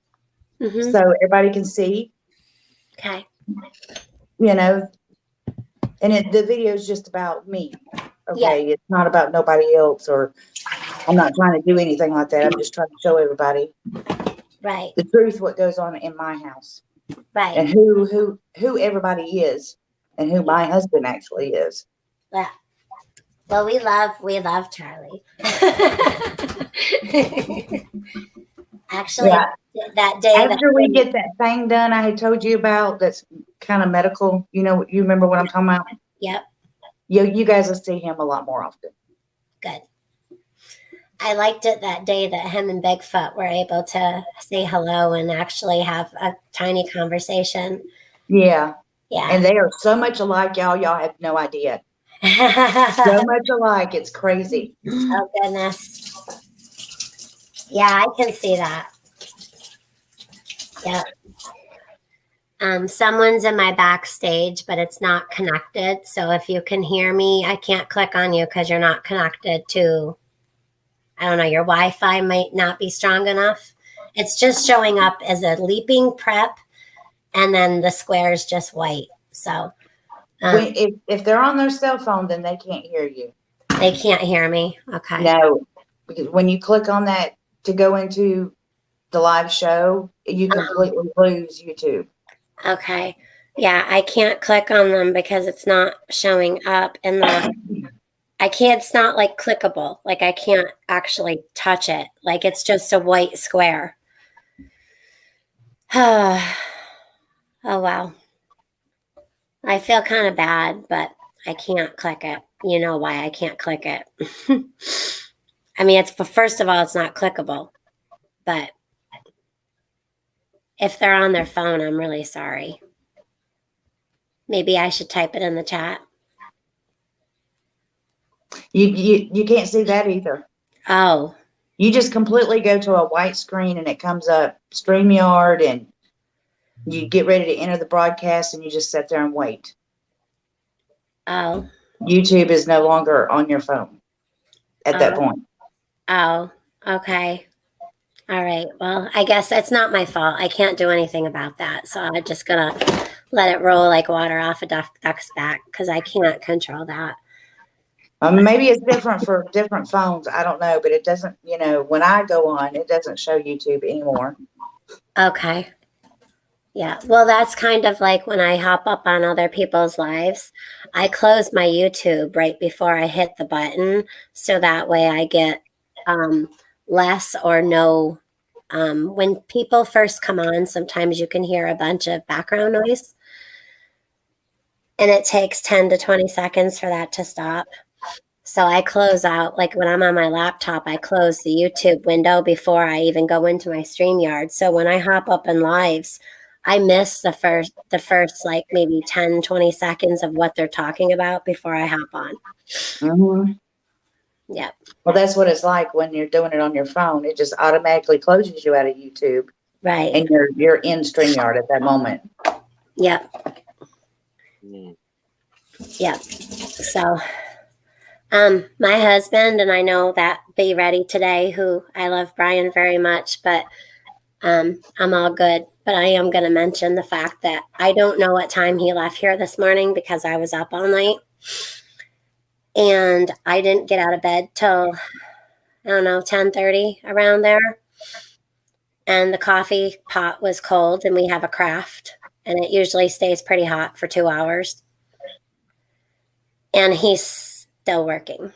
Mhm. so everybody can see, Okay. you know, and the video is just about me. Okay. It's not about nobody else, or I'm not trying to do anything like that. I'm just trying to show everybody Right. the truth, what goes on in my house, Right. and who everybody is, and who my husband actually is. Yeah. Well, we love Charlie. Actually, Yeah. that day After we get that thing done, I had told you about that's kind of medical. You know, you remember what I'm talking about? Yep. You guys will see him a lot more often. Good. I liked it that day that him and Bigfoot were able to say hello and actually have a tiny conversation. Yeah. Yeah. And they are so much alike, y'all. Y'all have no idea. So much alike. It's crazy. Oh, goodness. Yeah, I can see that. Yep. Someone's in my backstage, but it's not connected. So if you can hear me, I can't click on you because you're not connected to, I don't know, your Wi-Fi might not be strong enough. It's just showing up as a leaping prep, and then the square is just white. So If they're on their cell phone, then they can't hear you. they can't hear me. Okay. No, because when you click on that to go into the live show, you completely lose YouTube. Okay. Yeah, I can't click on them because it's not showing up in the I can't, it's not like clickable. Like I can't actually touch it. Like it's just a white square. Oh wow. I feel kind of bad, but I can't click it. You know why I can't click it. I mean, first of all, it's not clickable, but if they're on their phone, I'm really sorry. Maybe I should type it in the chat. You can't see that either. Oh, You just completely go to a white screen and it comes up StreamYard, and you get ready to enter the broadcast and you just sit there and wait. oh, YouTube is no longer on your phone at that point. oh, okay. All right. Well, I guess it's not my fault. I can't do anything about that. So I'm just going to let it roll like water off a duck's back because I can't control that. Maybe it's different for different phones. I don't know, but it doesn't, when I go on, it doesn't show YouTube anymore. Okay. Yeah. Well, that's kind of like when I hop up on other people's lives, I close my YouTube right before I hit the button. So that way I get less or no. When people first come on, sometimes you can hear a bunch of background noise. And it takes 10 to 20 seconds for that to stop. So I close out, like when I'm on my laptop, I close the YouTube window before I even go into my StreamYard. So when I hop up in lives, I miss the first like maybe 10, 20 seconds of what they're talking about before I hop on. Mm-hmm. Yep. Well, that's what it's like when you're doing it on your phone. It just automatically closes you out of YouTube, Right. and you're in StreamYard at that moment. Yep. Mm. Yep. So, my husband, and I know that Be Ready Today, who I love Brian very much, but I'm all good. But I am going to mention the fact that I don't know what time he left here this morning because I was up all night. And I didn't get out of bed till, I don't know, 10:30 around there. And the coffee pot was cold, and we have a craft, and it usually stays pretty hot for 2 hours. And he's still working.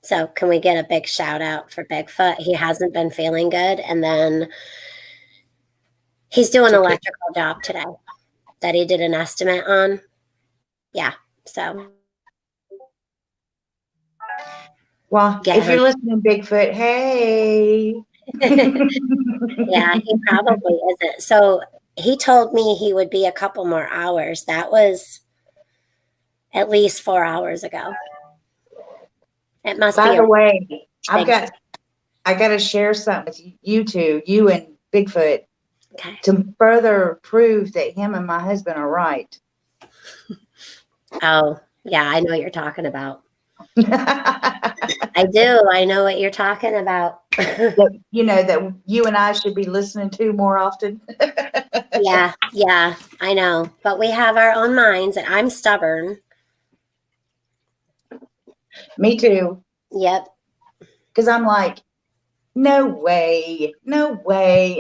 So can we get a big shout out for Bigfoot? He hasn't been feeling good. And then he's doing an electrical job today that he did an estimate on. Yeah. So Well, Get if him. you're listening, Bigfoot, hey. yeah, he probably isn't. So he told me he would be a couple more hours. That was at least 4 hours ago. It must By be. the way, I big- got to share something with you two, you and Bigfoot, Okay. to further prove that him and my husband are right. Oh, yeah, I know what you're talking about. I do. I know what you're talking about. That, that you and I should be listening to more often. Yeah, I know. But we have our own minds, and I'm stubborn. Me too. Yep. Because I'm like, no way.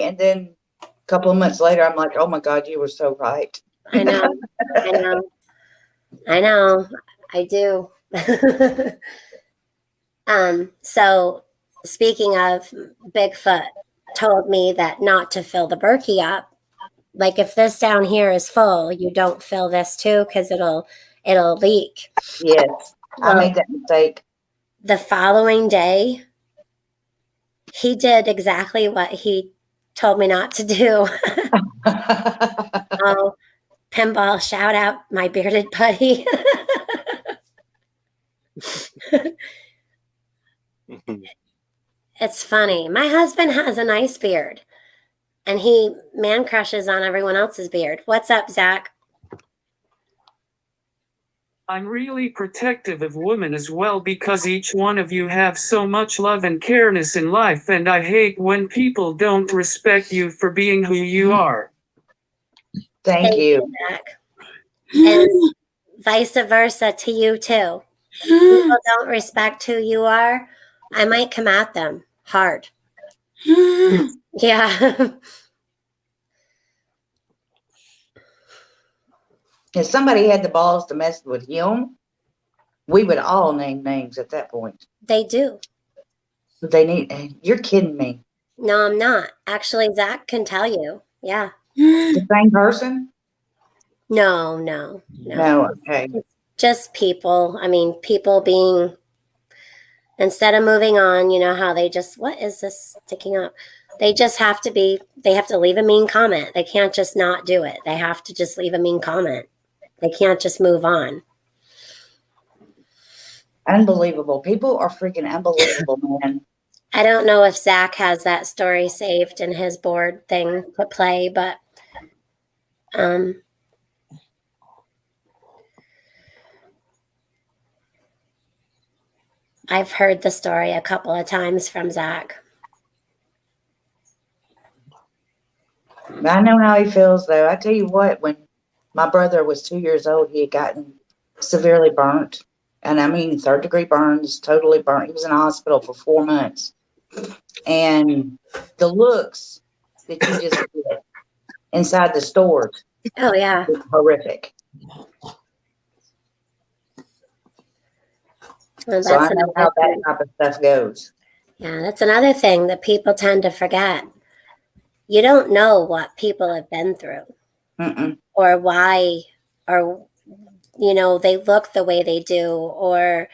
And then a couple of months later, I'm like, oh my God, you were so right. I know. I do. So speaking of, Bigfoot told me that not to fill the Berkey up. Like if this down here is full, you don't fill this too because it'll leak. Yes, I Well, made that mistake. the following day, he did exactly what he told me not to do. Oh, Pinball, shout out my bearded buddy. It's funny. My husband has a nice beard, and he man crushes on everyone else's beard. What's up, Zach? I'm really protective of women as well because each one of you have so much love and careness in life, and I hate when people don't respect you for being who you are. Thank you. Zach. And vice versa to you too. If people don't respect who you are, I might come at them hard. Yeah. If somebody had the balls to mess with him, we would all name names at that point. They do. You're kidding me. No, I'm not. Actually, Zach can tell you. Yeah. The same person? No. No, okay. Just people. I mean, people being, instead of moving on, you know how they just, what is this sticking up? They just have to leave a mean comment. They can't just not do it. They have to just leave a mean comment. They can't just move on. Unbelievable. People are freaking unbelievable, man. I don't know if Zach has that story saved in his board thing to play, but I've heard the story a couple of times from Zach. I know how he feels, though. I tell you what, when my brother was 2 years old, he had gotten severely burnt. And I mean, 3rd-degree burns, totally burnt. He was in the hospital for 4 months. And the looks that you just get inside the stores Oh, yeah. is horrific. Well, So I that's know how another that thing. type of stuff goes. Yeah, that's another thing that people tend to forget. You don't know what people have been through Mm-mm. or why, or, they look the way they do, or,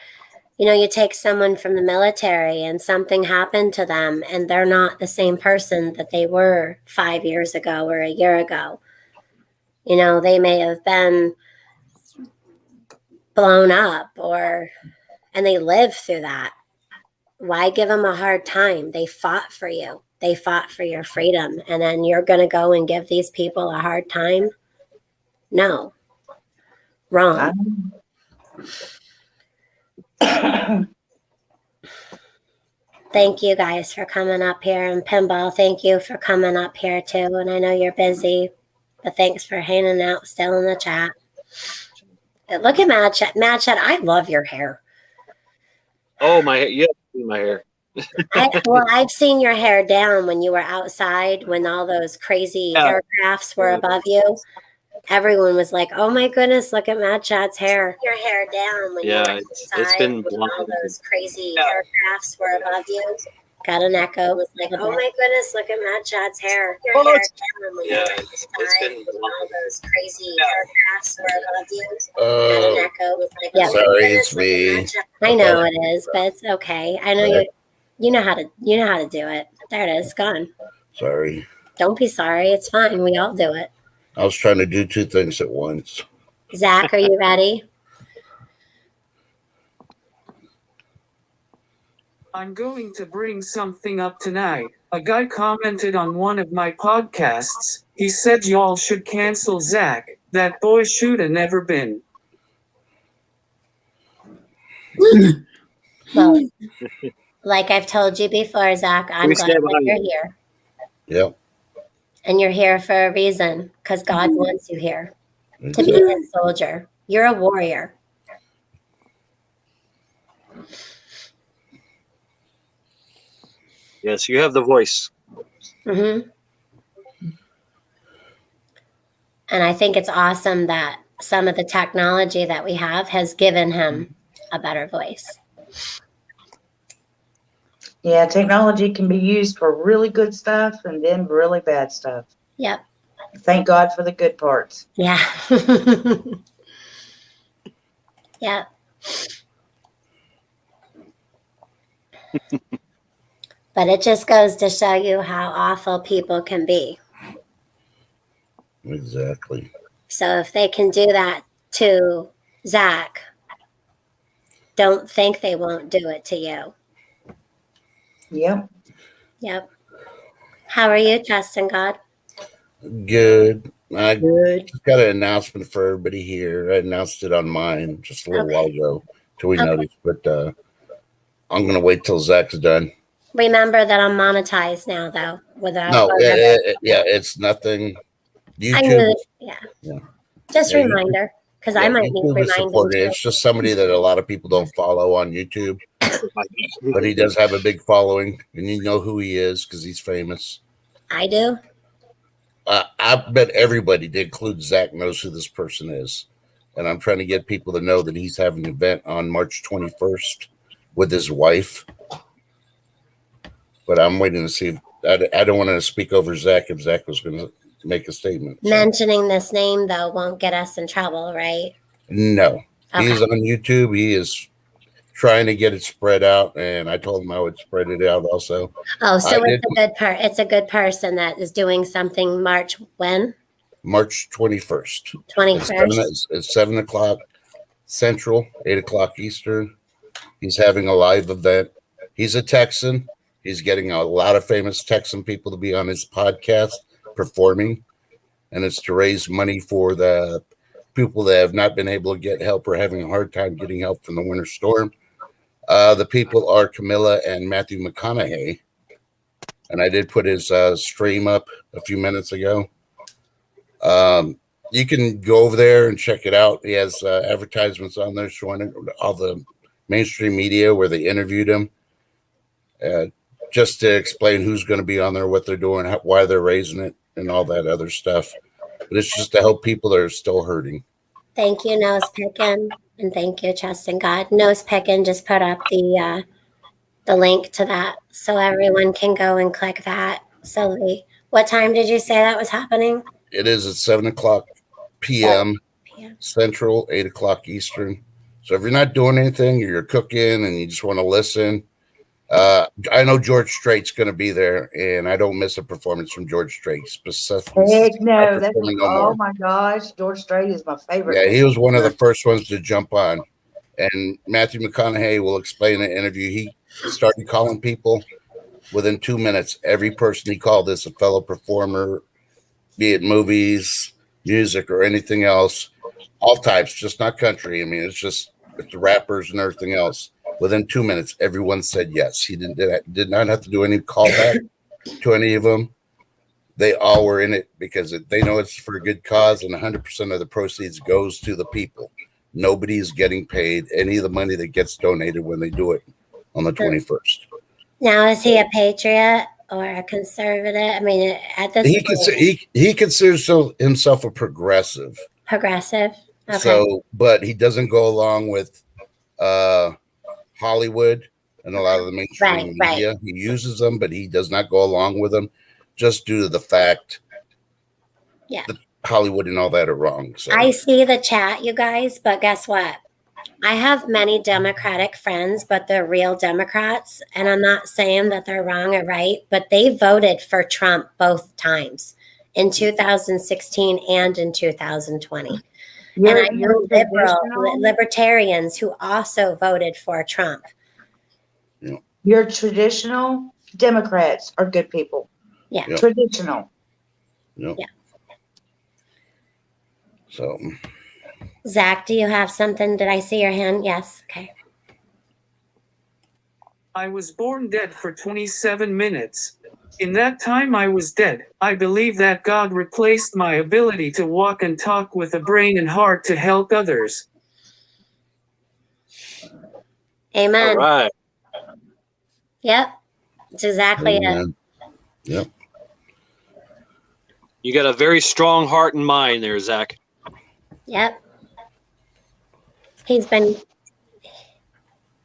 you take someone from the military and something happened to them and they're not the same person that they were 5 years ago or a year ago. They may have been blown up or, and they lived through that. Why give them a hard time? They fought for you. They fought for your freedom. And then you're going to go and give these people a hard time? No. Wrong. Thank you guys for coming up here. And Pinball, thank you for coming up here too. And I know you're busy, but thanks for hanging out still in the chat. Look at Mad Chat. Mad Chat, I love your hair. Oh, my hair. Yeah, my hair. I've seen your hair down when you were outside, when all those crazy aircrafts were above you. Everyone was like, "Oh my goodness, look at Mad Chat's hair." Your hair down when you were outside. It's been when blonde. all those crazy aircrafts were above you. Got an echo. Was like, "Oh my goodness, look at Mad Chat's hair." Your hair down when you were outside when all those crazy aircrafts were above you. Got an echo. Was like, "Yeah, sorry, it's me. I know it is, but it's okay. I know you know how to do it. There it is, gone. Sorry. Don't be sorry. It's fine. We all do it. I was trying to do two things at once. Zach, are you ready? I'm going to bring something up tonight. A guy commented on one of my podcasts. He said y'all should cancel Zach. That boy shoulda never been. Well, like I've told you before, Zach, I'm We glad stand that behind you're you. here. Yep. And you're here for a reason, because God wants you here to be Exactly. his soldier. You're a warrior. Yes, you have the voice. Mm-hmm. And I think it's awesome that some of the technology that we have has given him a better voice. Yeah, technology can be used for really good stuff and then really bad stuff. Yep. Thank God for the good parts. Yeah. Yep. But it just goes to show you how awful people can be. Exactly. So if they can do that to Zach, don't think they won't do it to you. Yep. Yep. How are you, Justin God? Good. I Good. just got an announcement for everybody here. I announced it on mine just a little Okay. while ago till we Okay. noticed, but I'm going to wait till Zach's done. Remember that I'm monetized now, though. Without No, yeah, it's nothing. I YouTube, knew. Yeah. Yeah. Just Yeah, a reminder, because I might need YouTube is reminding supported. too. It's just somebody that a lot of people don't follow on YouTube, but he does have a big following, and you know who he is because he's famous. I do. I bet everybody, to include Zach, knows who this person is. And I'm trying to get people to know that he's having an event on March 21st with his wife. But I'm waiting to see if I don't want to speak over Zach if Zach was going to make a statement. So, Mentioning this name, though, won't get us in trouble, right? no, Okay. he's on YouTube. He is trying to get it spread out, and I told him I would spread it out also. Oh, so I it's a good person that is doing something March when? March 21st. 21st. It's 7 o'clock Central, 8 o'clock Eastern. He's having a live event. He's a Texan. He's getting a lot of famous Texan people to be on his podcast performing. And it's to raise money for the people that have not been able to get help or having a hard time getting help from the winter storm. The people are Camilla and Matthew McConaughey. And I did put his stream up a few minutes ago. You can go over there and check it out. He has advertisements on there showing it, all the mainstream media where they interviewed him, just to explain who's going to be on there, what they're doing, why they're raising it, and all that other stuff. But it's just to help people that are still hurting. Thank you, Nose Pickin', and thank you, Trusting God. Nose Pickin' just put up the link to that, so everyone can go and click that. So what time did you say that was happening? It is at 7 o'clock p.m. p.m. Central, 8 o'clock Eastern. So if you're not doing anything, or you're cooking and you just want to listen, I know George Strait's going to be there, and I don't miss a performance from George Strait specifically. Heck no, that's performing no oh more. my gosh, George Strait is my favorite. Yeah, he was one of the first ones to jump on. And Matthew McConaughey will explain in the interview. He started calling people within 2 minutes. Every person he called is a fellow performer, be it movies, music, or anything else. All types, just not country. I mean, it's the rappers and everything else. Within 2 minutes, everyone said yes. He did not have to do any callback to any of them. They all were in it because they know it's for a good cause, and 100% of the proceeds goes to the people. Nobody's getting paid any of the money that gets donated when they do it on the 21st. Now, is he a patriot or a conservative? I mean, at this point, He considers himself a progressive. progressive. Okay. So, but he doesn't go along with Hollywood and a lot of the mainstream Right, media. He uses them, but he does not go along with them just due to the fact that Hollywood and all that are wrong. So I see the chat, you guys, but guess what? I have many Democratic friends, but they're real Democrats. And I'm not saying that they're wrong or right, but they voted for Trump both times in 2016 and in 2020. And I know libertarians who also voted for Trump. Your traditional Democrats are good people. Yeah. Yep. Traditional. Yep. Yeah. So, Zach, do you have something? Did I see your hand? Yes. Okay. I was born dead for 27 minutes. In that time I was dead. I believe that God replaced my ability to walk and talk with a brain and heart to help others. Amen. All right. Yep. That's exactly it. amen. Yep. You got a very strong heart and mind there, Zach. Yep. He's been,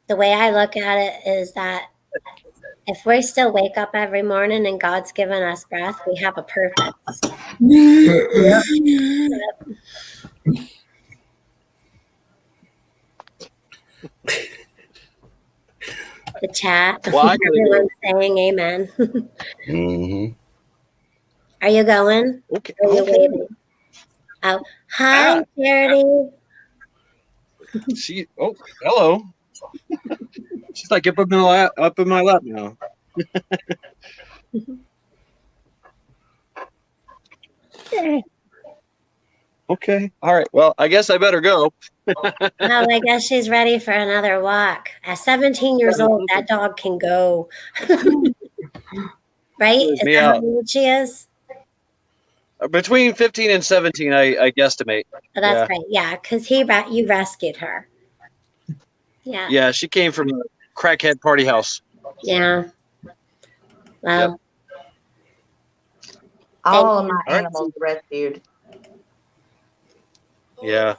the way I look at it is that if we still wake up every morning and God's given us breath, we have a purpose. Yep. The chat. Well, I gotta Everyone's saying amen. Mm-hmm. Are you going? Okay. Or are you waiting? Oh, hi, Charity. Oh, hello. She's like up in my lap now. Okay. All right. Well, I guess I better go. Oh, I guess she's ready for another walk. At 17 years old, that dog can go. Right? Is that how old she is? Between 15 and 17, I guesstimate. Oh, that's Yeah. right. Yeah, because you rescued her. Yeah. Yeah, she came from a crackhead party house. Yeah. Well, All of my right. animals rescued. Yeah.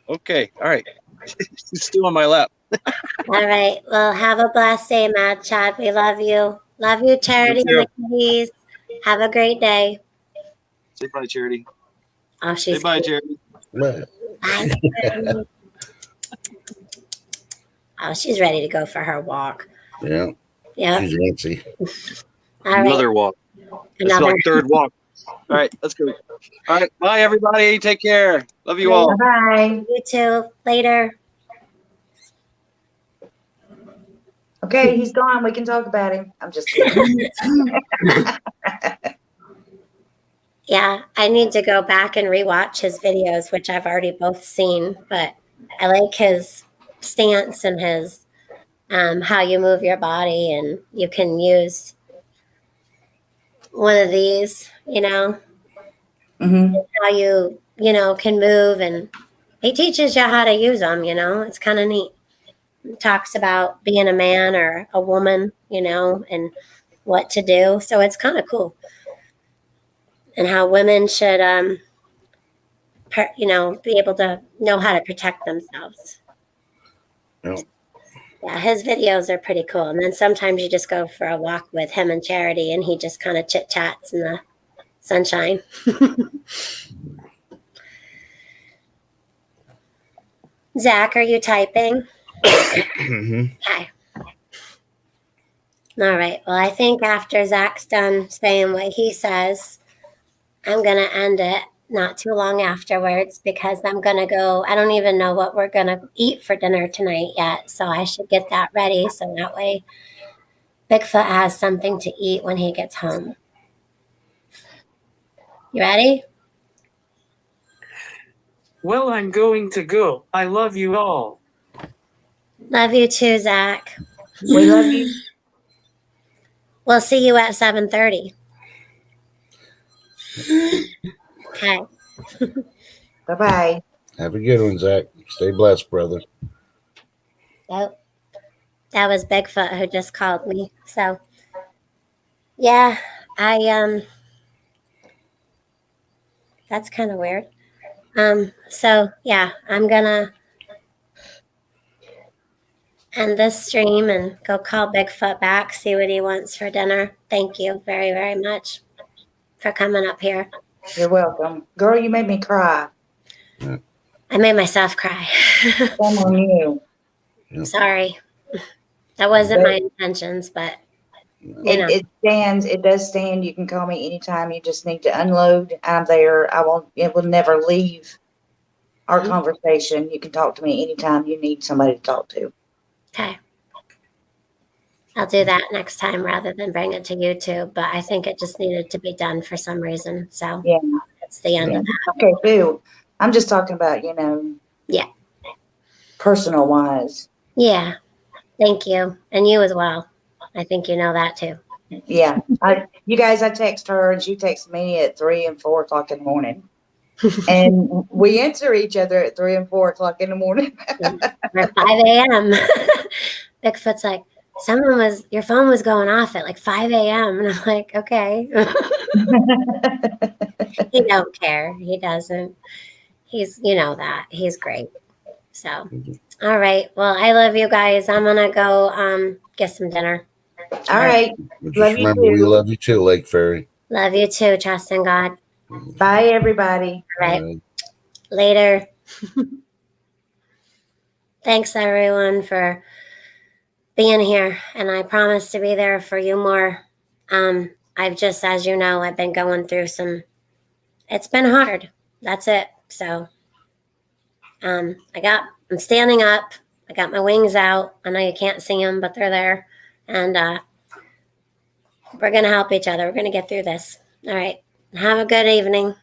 Okay. All right. She's still on my lap. all right. Well, have a blessed day, Mad Chad. We love you. Love you, Charity. You too. Please. Have a great day. Say bye, Charity. Oh, Say she's bye, cute. Charity. Well, Bye, Charity. Oh, she's ready to go for her walk. yeah. Yeah. She's antsy. All right. Another walk. It's Another. like third walk. All right. Let's go. All right. Bye, everybody. Take care. Love you all. Bye. You too. Later. Okay, he's gone. We can talk about him. I'm just kidding. Yeah, I need to go back and rewatch his videos, which I've already both seen, but I like his stance and his how you move your body, and you can use one of these, hmm how you can move, and he teaches you how to use them. It's kind of neat. He talks about being a man or a woman, and what to do. So it's kind of cool. And how women should, be able to know how to protect themselves. Yep. Yeah, his videos are pretty cool. And then sometimes you just go for a walk with him and Charity, and he just kind of chit chats in the sunshine. Zach, are you typing? Mhm. Okay. All right. Well, I think after Zach's done saying what he says, I'm going to end it. not too long afterwards because I'm going to go. I don't even know what we're going to eat for dinner tonight yet. So I should get that ready. So that way Bigfoot has something to eat when he gets home. You ready? Well, I'm going to go. I love you all. Love you too, Zach. We love you. We'll see you at 7:30. Okay. Bye-bye. Have a good one, Zach. Stay blessed, brother. Yep. That was Bigfoot who just called me. So yeah, that's kind of weird. So yeah, I'm gonna end this stream and go call Bigfoot back, see what he wants for dinner. Thank you very, very much for coming up here. You're welcome. Girl, you made me cry. I made myself cry. Shame on you. Sorry. That wasn't my intentions, but you know. It does stand. You can call me anytime. You just need to unload. I'm there. It will never leave our conversation. You can talk to me anytime you need somebody to talk to. Okay. I'll do that next time rather than bring it to YouTube, but I think it just needed to be done for some reason. So Yeah. that's the end of that. Okay, boo. I'm just talking about, Yeah. personal wise. Yeah. Thank you. And you as well. I think you know that too. Yeah. I text her and she texts me at 3 and 4 o'clock in the morning. And we answer each other at 3 and 4 o'clock in the morning. Or 5 a.m. Bigfoot's like, your phone was going off at like 5 a.m. And I'm like, okay. He don't care. He doesn't. He's, that. He's great. So, all right. Well, I love you guys. I'm going to go get some dinner. All right. Just Love you remember, we too. love you too, Lake Fairy. Love you too. Trust in God. Bye, everybody. All right. Later. Thanks, everyone, for being here. And I promise to be there for you more. I've just, as you know, I've been going through it's been hard. That's it. So I'm standing up. I got my wings out. I know you can't see them, but they're there. And we're going to help each other. We're going to get through this. All right. Have a good evening.